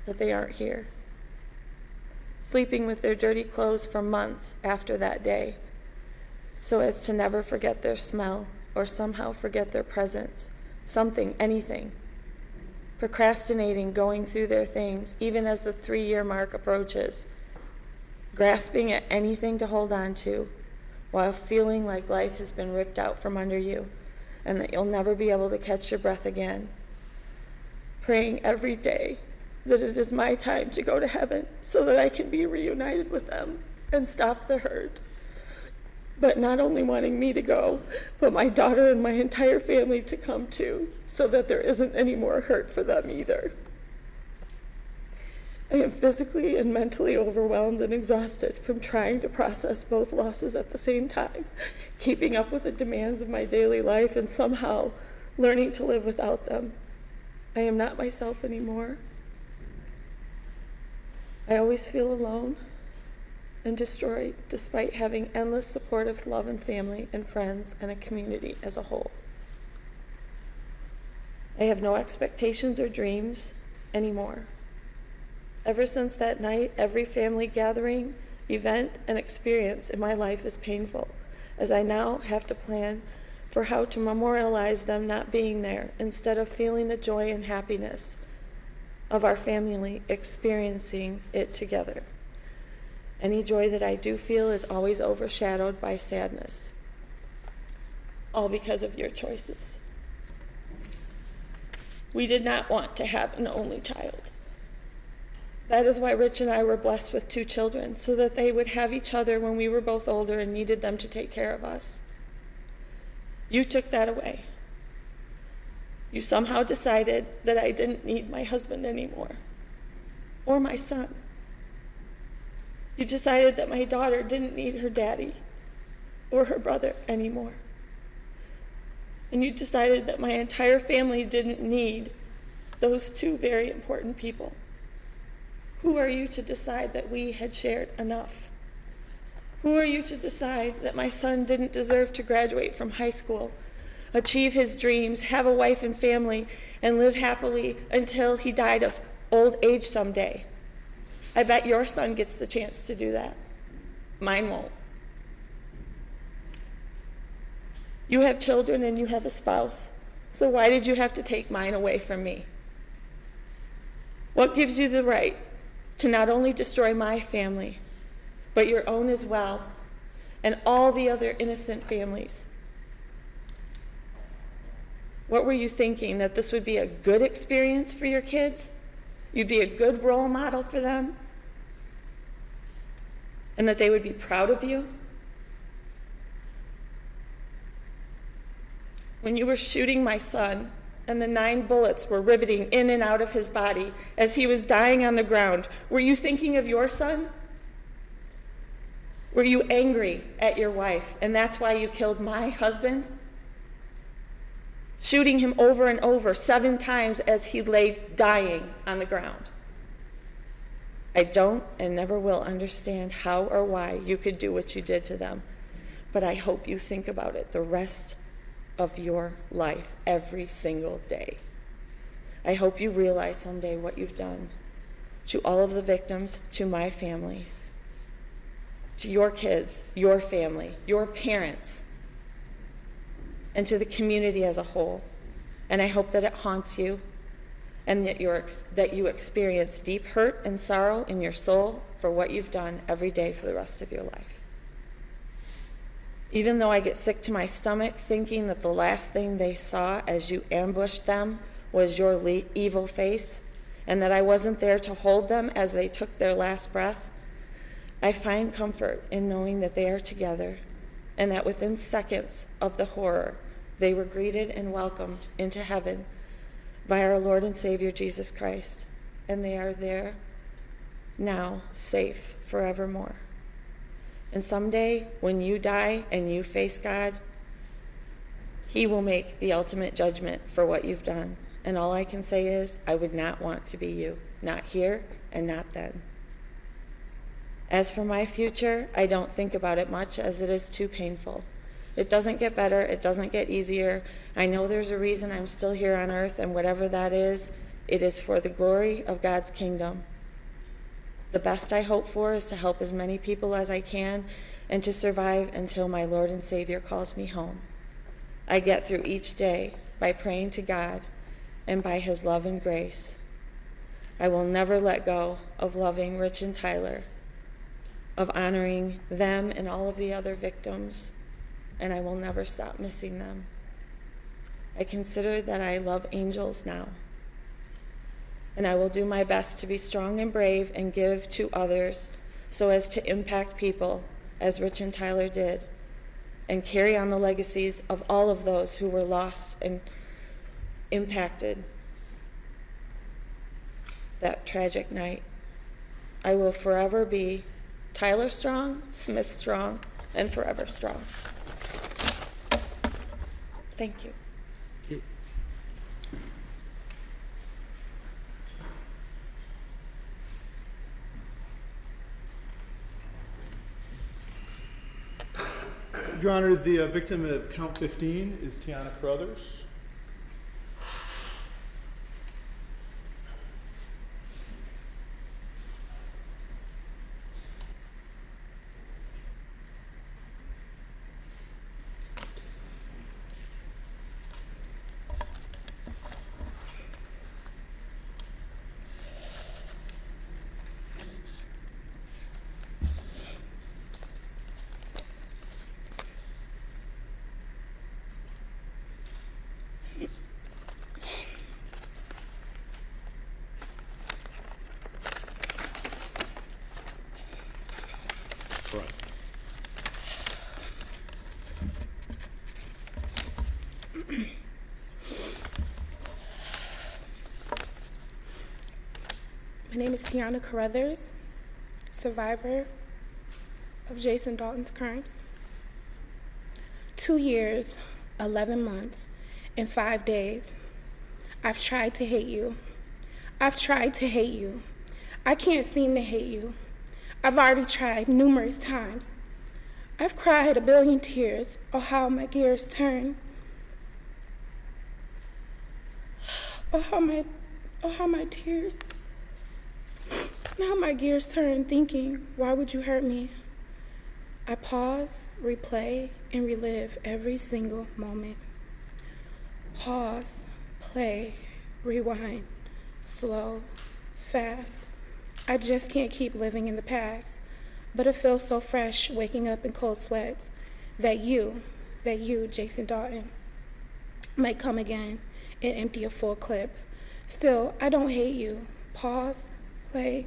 that they aren't here. Sleeping with their dirty clothes for months after that day so as to never forget their smell or somehow forget their presence, something, anything. Procrastinating, going through their things, even as the 3-year mark approaches. Grasping at anything to hold on to while feeling like life has been ripped out from under you and that you'll never be able to catch your breath again. Praying every day that it is my time to go to heaven so that I can be reunited with them and stop the hurt. But not only wanting me to go, but my daughter and my entire family to come too, so that there isn't any more hurt for them either. I am physically and mentally overwhelmed and exhausted from trying to process both losses at the same time, keeping up with the demands of my daily life and somehow learning to live without them. I am not myself anymore. I always feel alone and destroyed despite having endless supportive love and family and friends and a community as a whole. I have no expectations or dreams anymore. Ever since that night, every family gathering, event, and experience in my life is painful, as I now have to plan for how to memorialize them not being there instead of feeling the joy and happiness of our family experiencing it together. Any joy that I do feel is always overshadowed by sadness, all because of your choices. We did not want to have an only child. That is why Rich and I were blessed with 2 children, so that they would have each other when we were both older and needed them to take care of us. You took that away. You somehow decided that I didn't need my husband anymore, or my son. You decided that my daughter didn't need her daddy or her brother anymore. And you decided that my entire family didn't need those 2 very important people. Who are you to decide that we had shared enough? Who are you to decide that my son didn't deserve to graduate from high school, achieve his dreams, have a wife and family, and live happily until he died of old age someday? I bet your son gets the chance to do that. Mine won't. You have children and you have a spouse, so why did you have to take mine away from me? What gives you the right to not only destroy my family, but your own as well, and all the other innocent families? What were you thinking, that this would be a good experience for your kids? You'd be a good role model for them? And that they would be proud of you? When you were shooting my son, and the 9 bullets were riveting in and out of his body as he was dying on the ground, were you thinking of your son? Were you angry at your wife, and that's why you killed my husband? Shooting him over and over 7 times as he lay dying on the ground. I don't and never will understand how or why you could do what you did to them, but I hope you think about it the rest of your life every single day. I hope you realize someday what you've done to all of the victims, to my family, to your kids, your family, your parents, and to the community as a whole. And I hope that it haunts you, and that you experience deep hurt and sorrow in your soul for what you've done every day for the rest of your life. Even though I get sick to my stomach thinking that the last thing they saw as you ambushed them was your evil face, and that I wasn't there to hold them as they took their last breath, I find comfort in knowing that they are together, and that within seconds of the horror, they were greeted and welcomed into heaven by our Lord and Savior Jesus Christ, and they are there now, safe forevermore. And someday, when you die and you face God, He will make the ultimate judgment for what you've done. And all I can say is, I would not want to be you, not here and not then. As for my future, I don't think about it much, as it is too painful. It doesn't get better, it doesn't get easier. I know there's a reason I'm still here on earth, and whatever that is, it is for the glory of God's kingdom. The best I hope for is to help as many people as I can and to survive until my Lord and Savior calls me home. I get through each day by praying to God and by His love and grace. I will never let go of loving Rich and Tyler, of honoring them and all of the other victims, and I will never stop missing them. I consider that I love angels now, and I will do my best to be strong and brave and give to others so as to impact people as Rich and Tyler did, and carry on the legacies of all of those who were lost and impacted that tragic night. I will forever be Tyler strong, Smith strong, and forever strong. Thank you. Your Honor, the victim of count 15 is Tiana Carruthers. My name is Tiana Carruthers, survivor of Jason Dalton's crimes. 2 years, 11 months, and 5 days. I've tried to hate you. I've tried to hate you. I can't seem to hate you. I've already tried numerous times. I've cried a billion tears. Oh, how my gears turn. Oh, how my tears. Now my gears turn, thinking, why would you hurt me? I pause, replay, and relive every single moment. Pause, play, rewind, slow, fast. I just can't keep living in the past, but it feels so fresh waking up in cold sweats that you, Jason Dalton, might come again and empty a full clip. Still, I don't hate you. Pause, play,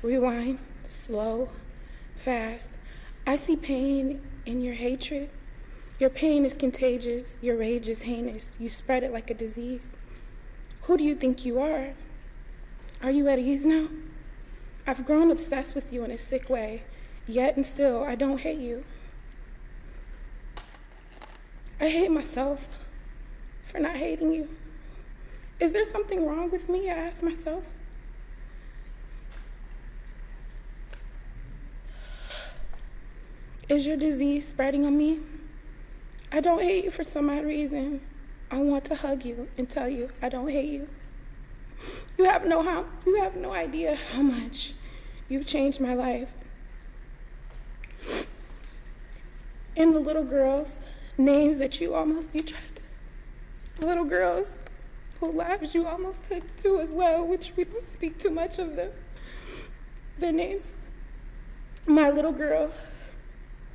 rewind, slow, fast. I see pain in your hatred. Your pain is contagious. Your rage is heinous. You spread it like a disease. Who do you think you are? Are you at ease now? I've grown obsessed with you in a sick way, yet and still I don't hate you. I hate myself for not hating you. Is there something wrong with me? I ask myself. Is your disease spreading on me? I don't hate you for some odd reason. I want to hug you and tell you I don't hate you. You have no idea how much you've changed my life. And the little girls' names that you tried to, little girls whose lives you almost took too as well, which we don't speak too much of their names. My little girl,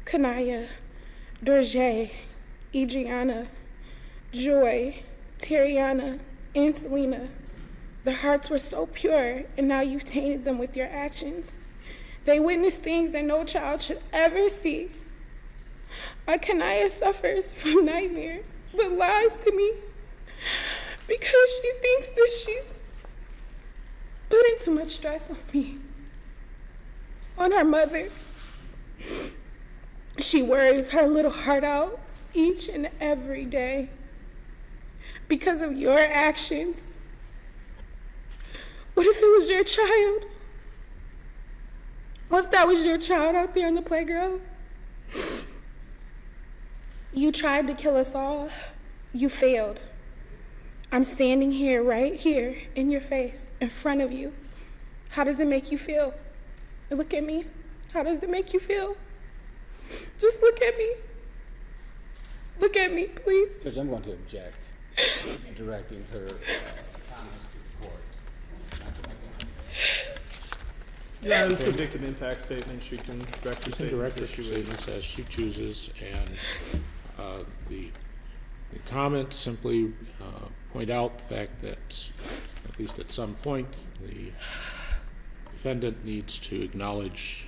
Kanaya, Dorje, Adriana, Joy, Tariana, and Selena. Their hearts were so pure, and now you've tainted them with your actions. They witnessed things that no child should ever see. My Kanaya suffers from nightmares, but lies to me because she thinks that she's putting too much stress on me, on her mother. She worries her little heart out each and every day because of your actions. What if it was your child? What if that was your child out there on the playground? You tried to kill us all. You failed. I'm standing here, right here, in your face, in front of you. How does it make you feel? Look at me. How does it make you feel? Just look at me. Look at me, please. Judge, I'm going to object in directing her comments to the court. Yeah, it's a victim impact statement. She can direct her statements as she wishes. Statements as she chooses, and the comments simply point out the fact that, at least at some point, the defendant needs to acknowledge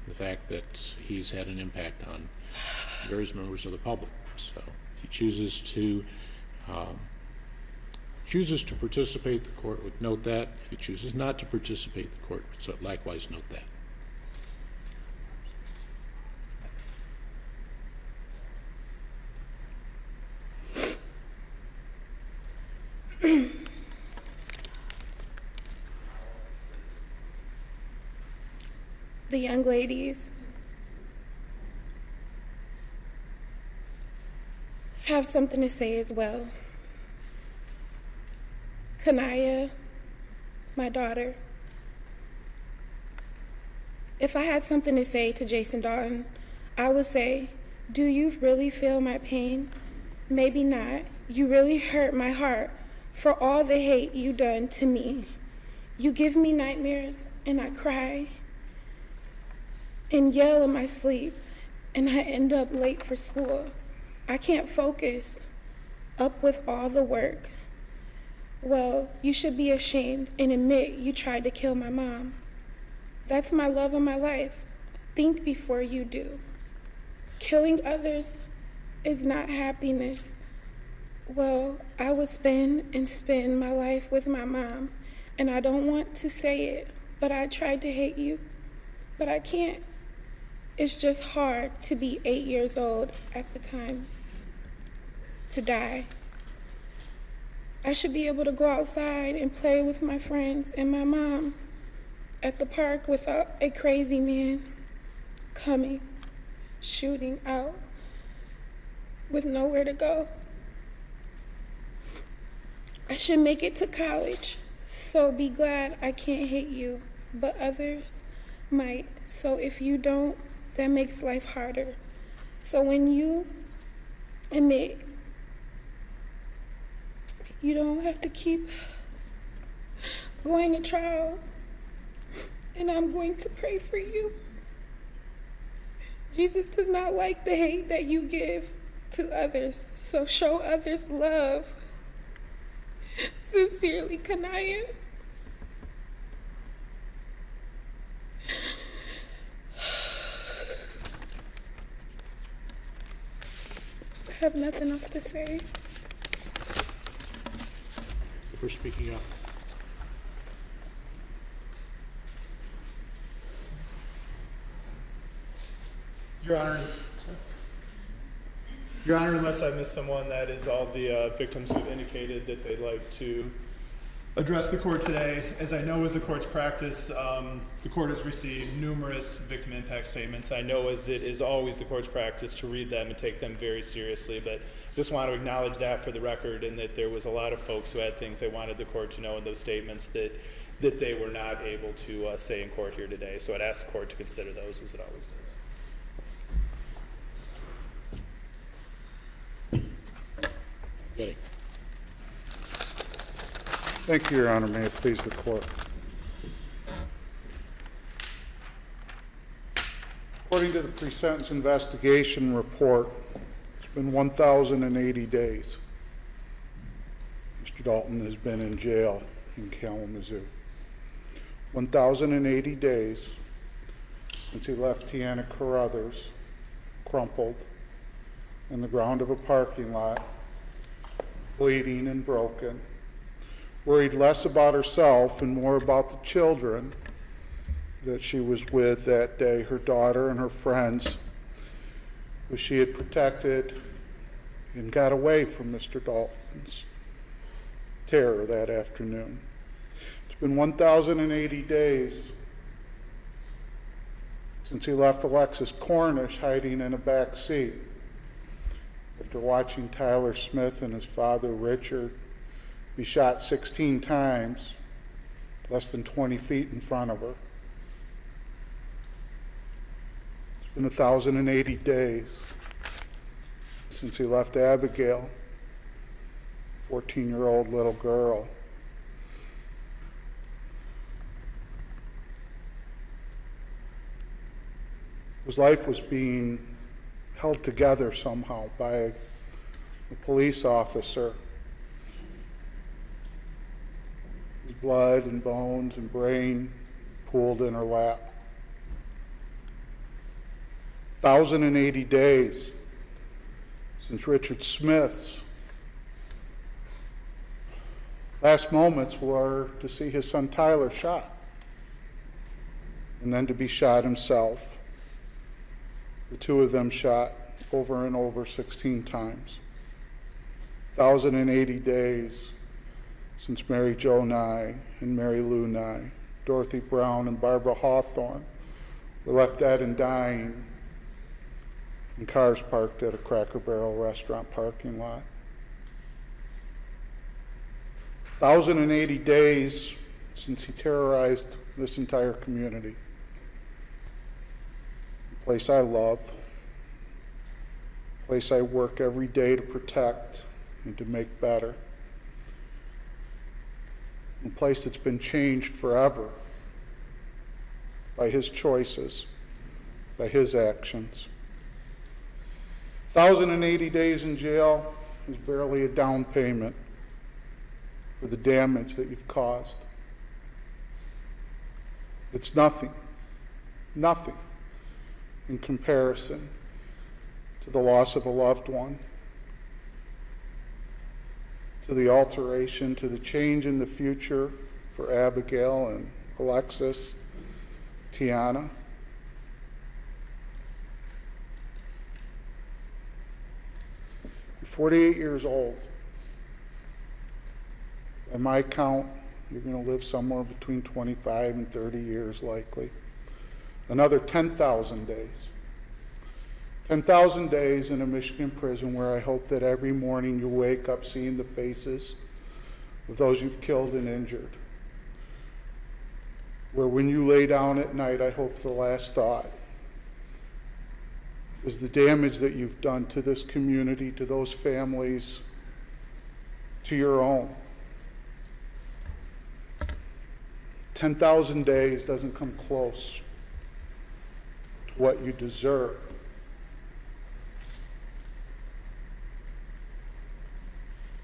the fact that he's had an impact on various members of the public. So if he chooses to participate, the court would note that. If he chooses not to participate, the court would likewise note that. The young ladies have something to say as well. Kanaya, my daughter, if I had something to say to Jason Dalton, I would say, do you really feel my pain? Maybe not. You really hurt my heart for all the hate you done to me. You give me nightmares and I cry and yell in my sleep, and I end up late for school. I can't focus, up with all the work. Well, you should be ashamed and admit you tried to kill my mom. That's my love of my life. Think before you do. Killing others is not happiness. Well, I would spend my life with my mom, and I don't want to say it, but I tried to hate you, but I can't. It's just hard to be 8 years old at the time, to die. I should be able to go outside and play with my friends and my mom at the park without a crazy man coming, shooting out with nowhere to go. I should make it to college, so be glad I can't hate you, but others might. So if you don't, that makes life harder. So when you admit you don't have to keep going to trial, and I'm going to pray for you. Jesus does not like the hate that you give to others, so show others love. Sincerely, Kanaya. I have nothing else to say. For speaking up. Your Honor, unless I missed someone, that is all the victims who've indicated that they'd like to address the court today. As I know is the court's practice, the court has received numerous victim impact statements. I know as it is always the court's practice to read them and take them very seriously, but just want to acknowledge that for the record, and that there was a lot of folks who had things they wanted the court to know in those statements that they were not able to say in court here today. So I'd ask the court to consider those, as it always does. Ready. Thank you, Your Honor. May it please the court. According to the pre-sentence investigation report, it's been 1,080 days. Mr. Dalton has been in jail in Kalamazoo. 1,080 days since he left Tiana Carruthers crumpled in the ground of a parking lot, bleeding and broken, worried less about herself and more about the children that she was with that day, her daughter and her friends, who she had protected and got away from Mr. Dalton's terror that afternoon. It's been 1,080 days since he left Alexis Cornish hiding in a back seat after watching Tyler Smith and his father Richard be shot 16 times, less than 20 feet in front of her. It's been 1,080 days since he left Abigail, 14-year-old little girl. His life was being held together somehow by a police officer. His blood and bones and brain pooled in her lap. 1,080 days since Richard Smith's last moments were to see his son Tyler shot, and then to be shot himself. The two of them shot over and over 16 times. 1,080 days since Mary Jo Nye and Mary Lou Nye, Dorothy Brown and Barbara Hawthorne were left dead and dying in cars parked at a Cracker Barrel restaurant parking lot. 1,080 days since he terrorized this entire community. A place I love, a place I work every day to protect and to make better. A place that's been changed forever by his choices, by his actions. 1,080 days in jail is barely a down payment for the damage that you've caused. It's nothing in comparison to the loss of a loved one, to the alteration, to the change in the future for Abigail and Alexis, Tiana. You're 48 years old. By my count, you're going to live somewhere between 25 and 30 years likely. Another 10,000 days. 10,000 days in a Michigan prison where I hope that every morning you wake up seeing the faces of those you've killed and injured. Where when you lay down at night, I hope the last thought is the damage that you've done to this community, to those families, to your own. 10,000 days doesn't come close to what you deserve.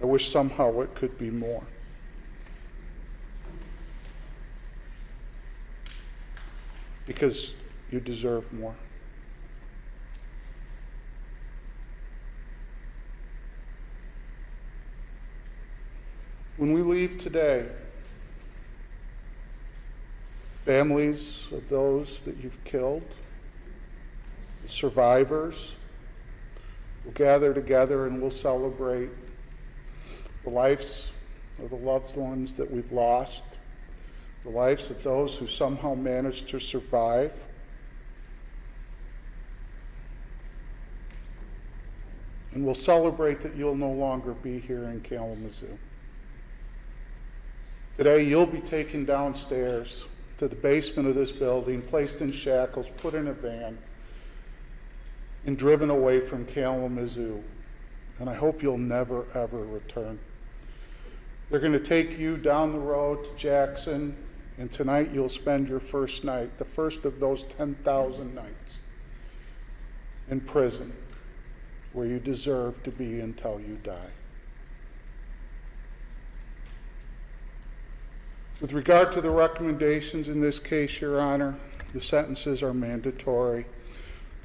I wish somehow it could be more. Because you deserve more. When we leave today, families of those that you've killed, the survivors, will gather together and we'll celebrate the lives of the loved ones that we've lost, the lives of those who somehow managed to survive. And we'll celebrate that you'll no longer be here in Kalamazoo. Today, you'll be taken downstairs to the basement of this building, placed in shackles, put in a van, and driven away from Kalamazoo. And I hope you'll never, ever return. They're going to take you down the road to Jackson, and tonight you'll spend your first night, the first of those 10,000 nights, in prison, where you deserve to be until you die. With regard to the recommendations in this case, Your Honor, the sentences are mandatory.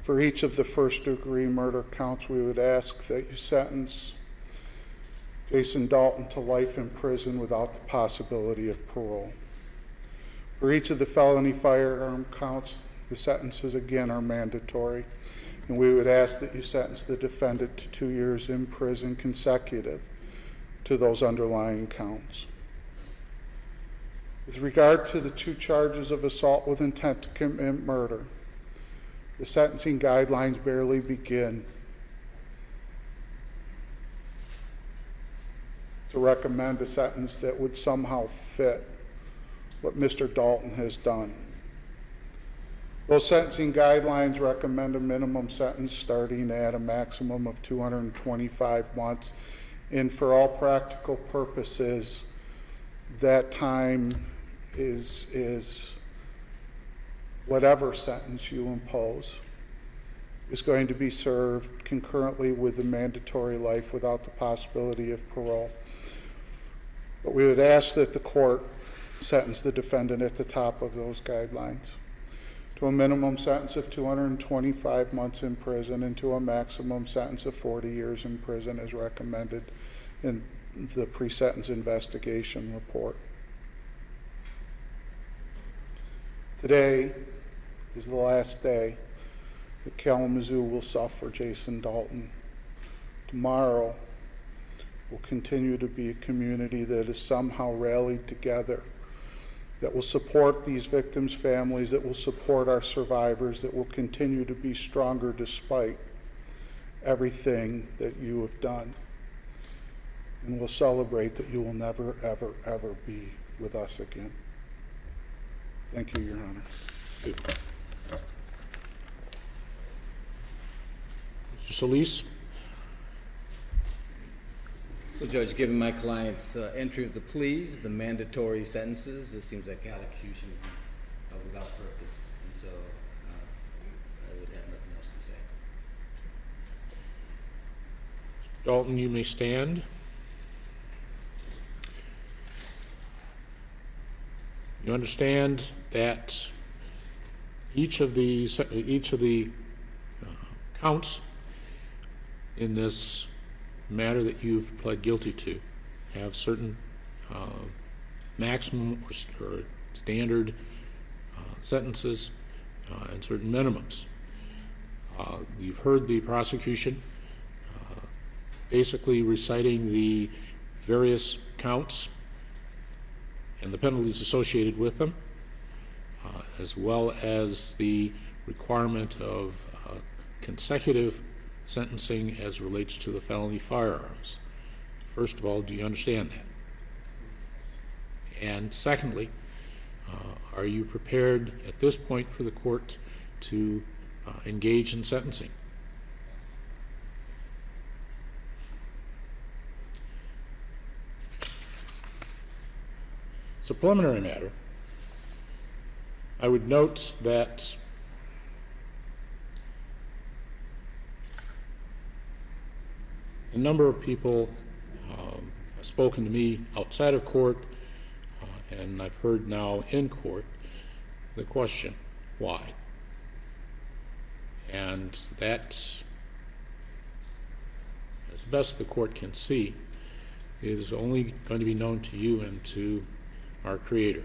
For each of the first-degree murder counts, we would ask that you sentence Jason Dalton to life in prison without the possibility of parole. For each of the felony firearm counts, the sentences again are mandatory, and we would ask that you sentence the defendant to 2 years in prison consecutive to those underlying counts. With regard to the 2 charges of assault with intent to commit murder, the sentencing guidelines barely begin to recommend a sentence that would somehow fit what Mr. Dalton has done. Those sentencing guidelines recommend a minimum sentence starting at a maximum of 225 months, and for all practical purposes, that time is whatever sentence you impose is going to be served concurrently with the mandatory life without the possibility of parole. But we would ask that the court sentence the defendant at the top of those guidelines to a minimum sentence of 225 months in prison and to a maximum sentence of 40 years in prison as recommended in the pre-sentence investigation report. Today is the last day that Kalamazoo will suffer Jason Dalton. Tomorrow will continue to be a community that is somehow rallied together, that will support these victims' families, that will support our survivors, that will continue to be stronger despite everything that you have done. And we'll celebrate that you will never, ever, ever be with us again. Thank you, Your Honor. Mr. Solis? So, Judge, given my client's entry of the pleas, the mandatory sentences, it seems like allocution without purpose, and so I would have nothing else to say. Dalton, you may stand. You understand that each of the counts in this matter that you've pled guilty to have certain maximum or standard sentences and certain minimums. You've heard the prosecution basically reciting the various counts and the penalties associated with them, as well as the requirement of consecutive sentencing as relates to the felony firearms. First of all, do you understand that? And secondly, are you prepared at this point for the court to engage in sentencing? It's a preliminary matter. I would note that a number of people have spoken to me outside of court, and I've heard now in court the question, why? And that, as best the court can see, is only going to be known to you and to our Creator.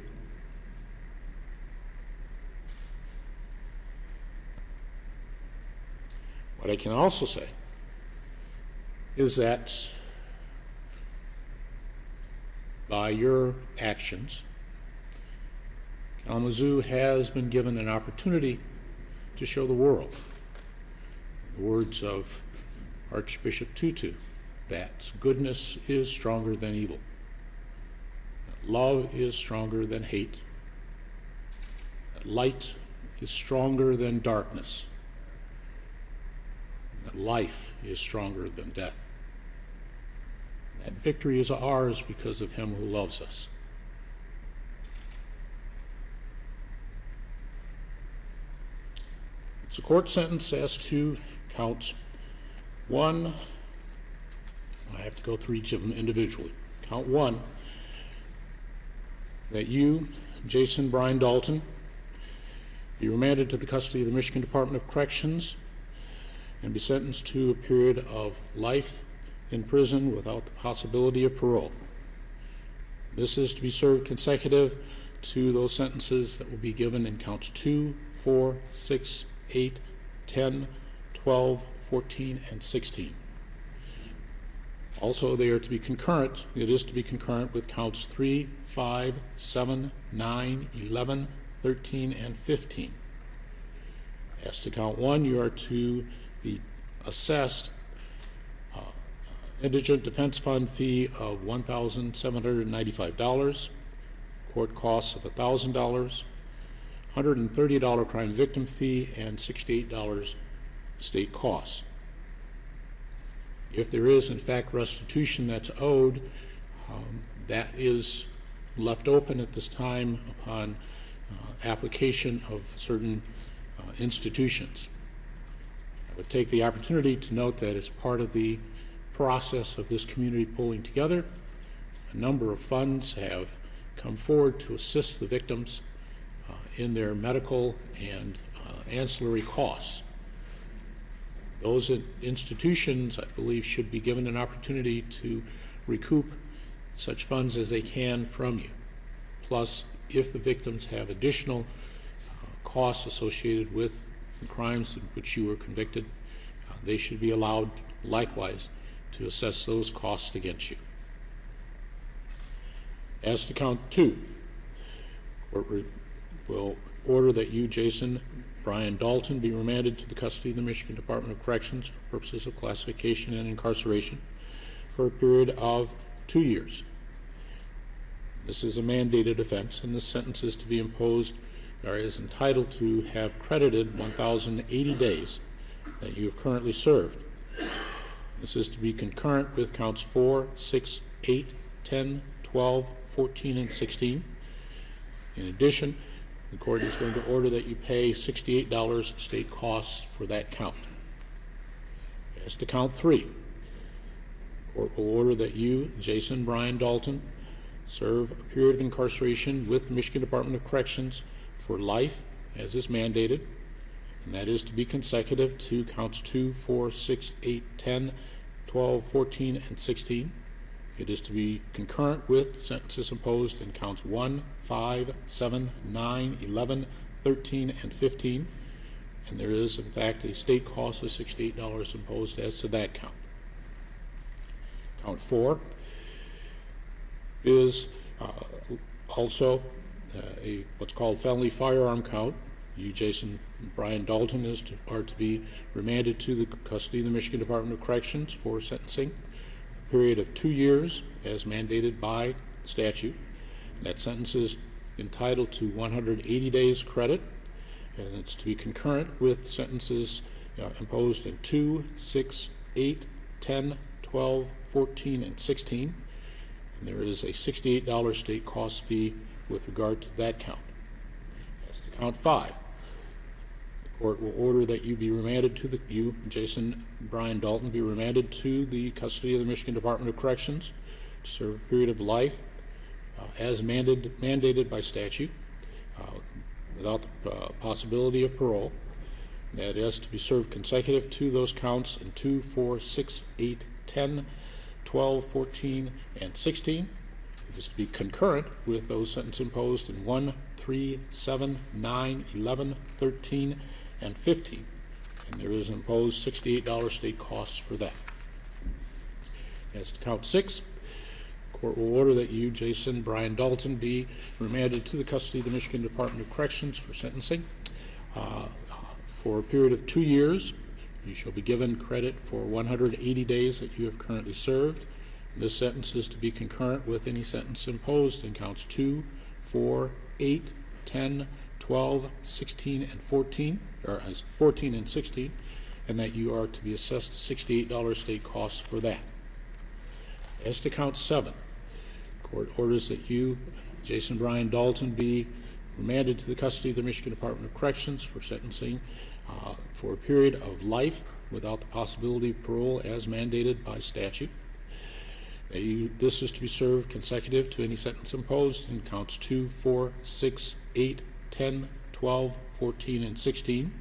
What I can also say is that by your actions, Kalamazoo has been given an opportunity to show the world, in the words of Archbishop Tutu, that goodness is stronger than evil, that love is stronger than hate, that light is stronger than darkness, that life is stronger than death. That victory is ours because of him who loves us. It's a court sentence as to counts 1. I have to go through each of them individually. Count 1, that you, Jason Brian Dalton, be remanded to the custody of the Michigan Department of Corrections and be sentenced to a period of life in prison without the possibility of parole. This is to be served consecutive to those sentences that will be given in counts 2, 4, 6, 8, 10, 12, 14, and 16. Also, they are to be concurrent. It is to be concurrent with counts 3, 5, 7, 9, 11, 13, and 15. As to count 1, you are to be assessed indigent defense fund fee of $1,795, court costs of $1,000, $130 crime victim fee, and $68 state costs. If there is, in fact, restitution that's owed, that is left open at this time upon application of certain institutions. I would take the opportunity to note that as part of the process of this community pulling together, a number of funds have come forward to assist the victims in their medical and ancillary costs. Those institutions, I believe, should be given an opportunity to recoup such funds as they can from you. Plus, if the victims have additional costs associated with the crimes in which you were convicted, they should be allowed likewise to assess those costs against you. As to count 2, court will order that you, Jason Brian Dalton, be remanded to the custody of the Michigan Department of Corrections for purposes of classification and incarceration for a period of 2 years. This is a mandated offense, and this sentence is to be imposed, or is entitled to have credited 1,080 days that you have currently served. This is to be concurrent with counts 4, 6, 8, 10, 12, 14, and 16. In addition, the court is going to order that you pay $68 state costs for that count. As to count 3, the court will order that you, Jason Brian Dalton, serve a period of incarceration with the Michigan Department of Corrections for life, as is mandated, and that is to be consecutive to counts 2, 4, 6, 8, 10, 12, 14, and 16. It is to be concurrent with sentences imposed in counts 1, 5, 7, 9, 11, 13, and 15. And there is, in fact, a state cost of $68 imposed as to that count. Count 4 is also what's called felony firearm count. You, Jason Brian Dalton, are to be remanded to the custody of the Michigan Department of Corrections for sentencing. Period of 2 years as mandated by statute. That sentence is entitled to 180 days credit, and it's to be concurrent with sentences imposed in 2, 6, 8, 10, 12, 14, and 16. And there is a $68 state cost fee with regard to that count. As to count 5, the court will order that you be remanded to you, Jason Brian Dalton, be remanded to the custody of the Michigan Department of Corrections to serve a period of life as mandated by statute without the possibility of parole. That is to be served consecutive to those counts in 2, 4, 6, 8, 10, 12, 14, and 16. It is to be concurrent with those sentences imposed in 1, 3, 7, 9, 11, 13, and 15. And there is imposed $68 state costs for that. As to count 6, the court will order that you, Jason Brian Dalton, be remanded to the custody of the Michigan Department of Corrections for sentencing for a period of 2 years. You shall be given credit for 180 days that you have currently served. This sentence is to be concurrent with any sentence imposed in counts 2, 4, 8, 10, 12, 16, and 14, or as 14 and 16, and that you are to be assessed $68 state costs for that. As to count 7, court orders that you, Jason Brian Dalton, be remanded to the custody of the Michigan Department of Corrections for sentencing for a period of life without the possibility of parole as mandated by statute. This is to be served consecutive to any sentence imposed in counts 2, 4, 6, 8, 10, 12, 14, and 16.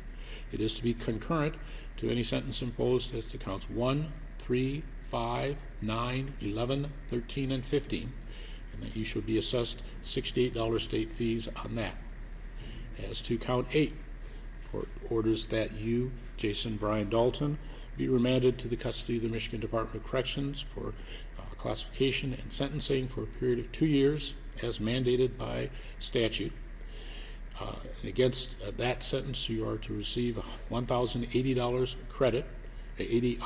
It is to be concurrent to any sentence imposed as to counts 1, 3, 5, 9, 11, 13, and 15, and that you shall be assessed $68 state fees on that. As to count 8, court orders that you, Jason Brian Dalton, be remanded to the custody of the Michigan Department of Corrections for classification and sentencing for a period of 2 years as mandated by statute. And against that sentence, you are to receive $1,080 credit, 80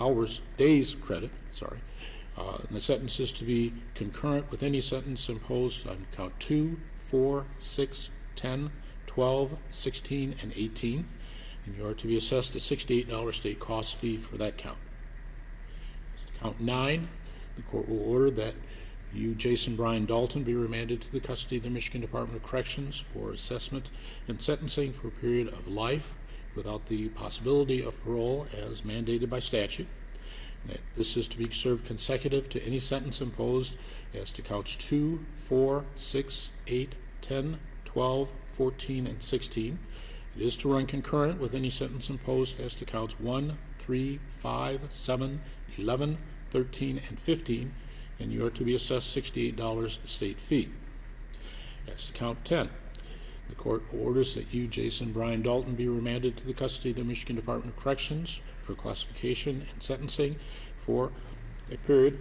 days credit, and the sentence is to be concurrent with any sentence imposed on count 2, 4, 6, 10, 12, 16, and 18, and you are to be assessed a $68 state cost fee for that count. Count 9, the court will order that you, Jason Brian Dalton, be remanded to the custody of the Michigan Department of Corrections for assessment and sentencing for a period of life without the possibility of parole as mandated by statute. This is to be served consecutive to any sentence imposed as to counts 2, 4, 6, 8, 10, 12, 14, and 16. It is to run concurrent with any sentence imposed as to counts 1, 3, 5, 7, 11, 13, and 15, and you are to be assessed $68 state fee. As to count 10, the court orders that you, Jason Brian Dalton, be remanded to the custody of the Michigan Department of Corrections for classification and sentencing for a period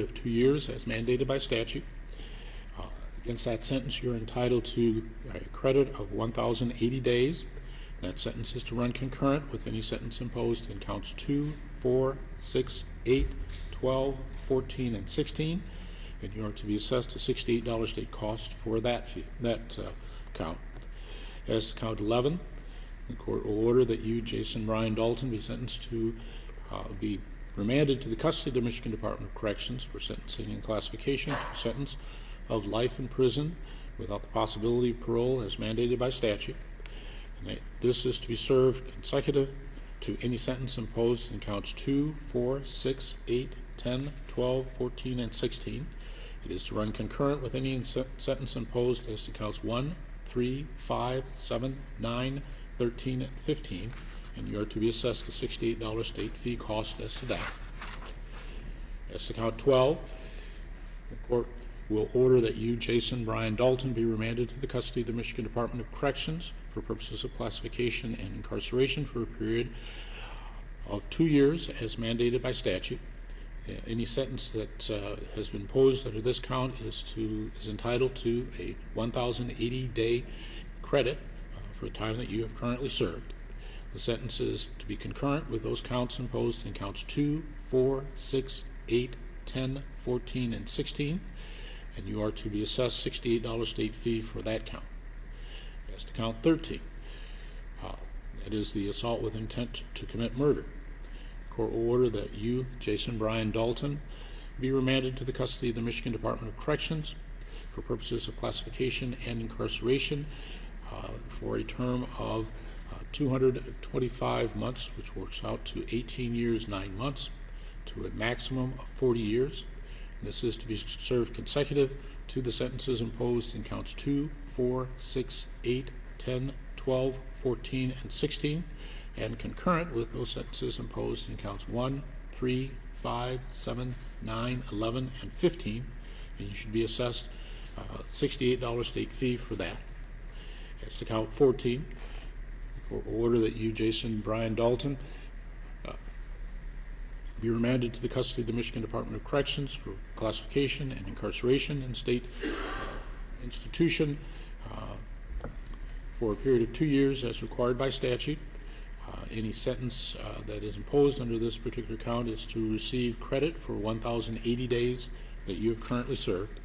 of 2 years as mandated by statute. Against that sentence, you're entitled to a credit of 1,080 days. That sentence is to run concurrent with any sentence imposed in counts 2, 4, 6, 8, 12, 14, and 16, and you are to be assessed a $68 state cost for that count. As to count 11, the court will order that you, Jason Brian Dalton, be sentenced to be remanded to the custody of the Michigan Department of Corrections for sentencing and classification to a sentence of life in prison without the possibility of parole as mandated by statute. And this is to be served consecutive to any sentence imposed in counts 2, 4, 6, 8, 10, 12, 14, and 16. It is to run concurrent with any sentence imposed as to counts 1, 3, 5, 7, 9, 13, and 15, and you are to be assessed a $68 state fee cost as to that. As to count 12, the court will order that you, Jason Brian Dalton, be remanded to the custody of the Michigan Department of Corrections for purposes of classification and incarceration for a period of 2 years as mandated by statute. Any sentence that has been imposed under this count is entitled to a 1,080-day credit for the time that you have currently served. The sentence is to be concurrent with those counts imposed in counts 2, 4, 6, 8, 10, 14, and 16, and you are to be assessed $68 state fee for that count. As to count 13, that is the assault with intent to commit murder. Court will order that you, Jason Brian Dalton, be remanded to the custody of the Michigan Department of Corrections for purposes of classification and incarceration for a term of 225 months, which works out to 18 years, 9 months, to a maximum of 40 years. This is to be served consecutive to the sentences imposed in counts 2, 4, 6, 8, 10, 12, 14, and 16, and concurrent with those sentences imposed in counts 1, 3, 5, 7, 9, 11, and 15, and you should be assessed $68 state fee for that. As to count 14, for order that you, Jason Brian Dalton, be remanded to the custody of the Michigan Department of Corrections for classification and incarceration in state institution for a period of 2 years as required by statute. Any sentence that is imposed under this particular count is to receive credit for 1,080 days that you have currently served.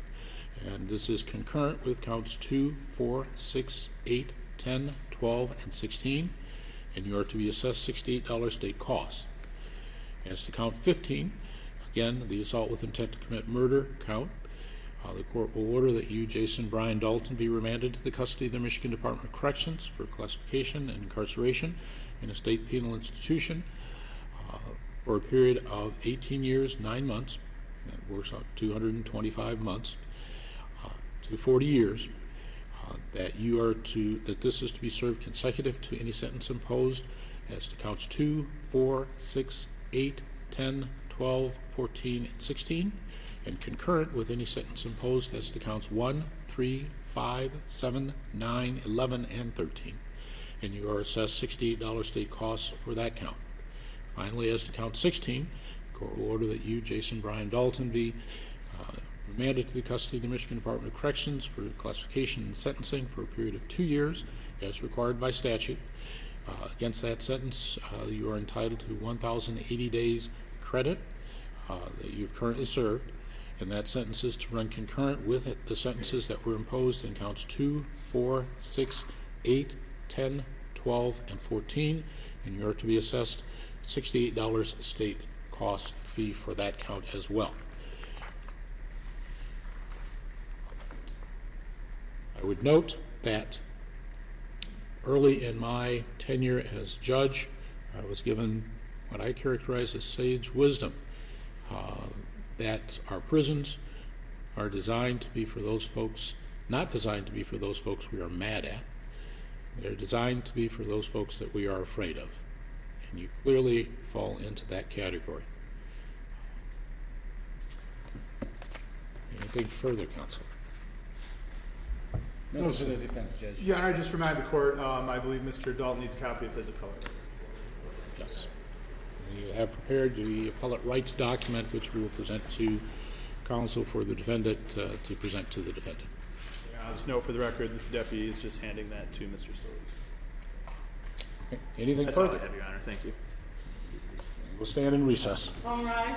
And this is concurrent with counts 2, 4, 6, 8, 10, 12, and 16. and you are to be assessed $68 state costs. As to count 15, again, the assault with intent to commit murder count, the court will order that you, Jason Brian Dalton, be remanded to the custody of the Michigan Department of Corrections for classification and incarceration in a state penal institution for a period of 18 years, 9 months, that works out 225 months, to 40 years, that this is to be served consecutive to any sentence imposed as to counts 2, 4, 6, 8, 10, 12, 14, and 16, and concurrent with any sentence imposed as to counts 1, 3, 5, 7, 9, 11, and 13. And you are assessed $68 state costs for that count. Finally, as to count 16, the court will order that you, Jason Brian Dalton, be remanded to the custody of the Michigan Department of Corrections for classification and sentencing for a period of 2 years, as required by statute. Against that sentence, you are entitled to 1,080 days credit that you've currently served, and that sentence is to run concurrent with the sentences that were imposed in counts 2, 4, 6, 8, 10, 12, and 14, and you are to be assessed $68 state cost fee for that count as well. I would note that early in my tenure as judge, I was given what I characterize as sage wisdom, that our prisons are designed to be for those folks, not designed to be for those folks we are mad at. They're designed to be for those folks that we are afraid of. And you clearly fall into that category. Anything further, counsel? No, for the defense, Judge. Yeah, I just remind the court, I believe Mr. Dalton needs a copy of his appellate rights. Yes. We have prepared the appellate rights document, which we will present to counsel for the defendant to present to the defendant. Yeah, I'll just note for the record that the deputy is just handing that to Mr. Silly. Okay. Anything That's further? all I have, Your Honor. Thank you. We'll stand in recess. All rise.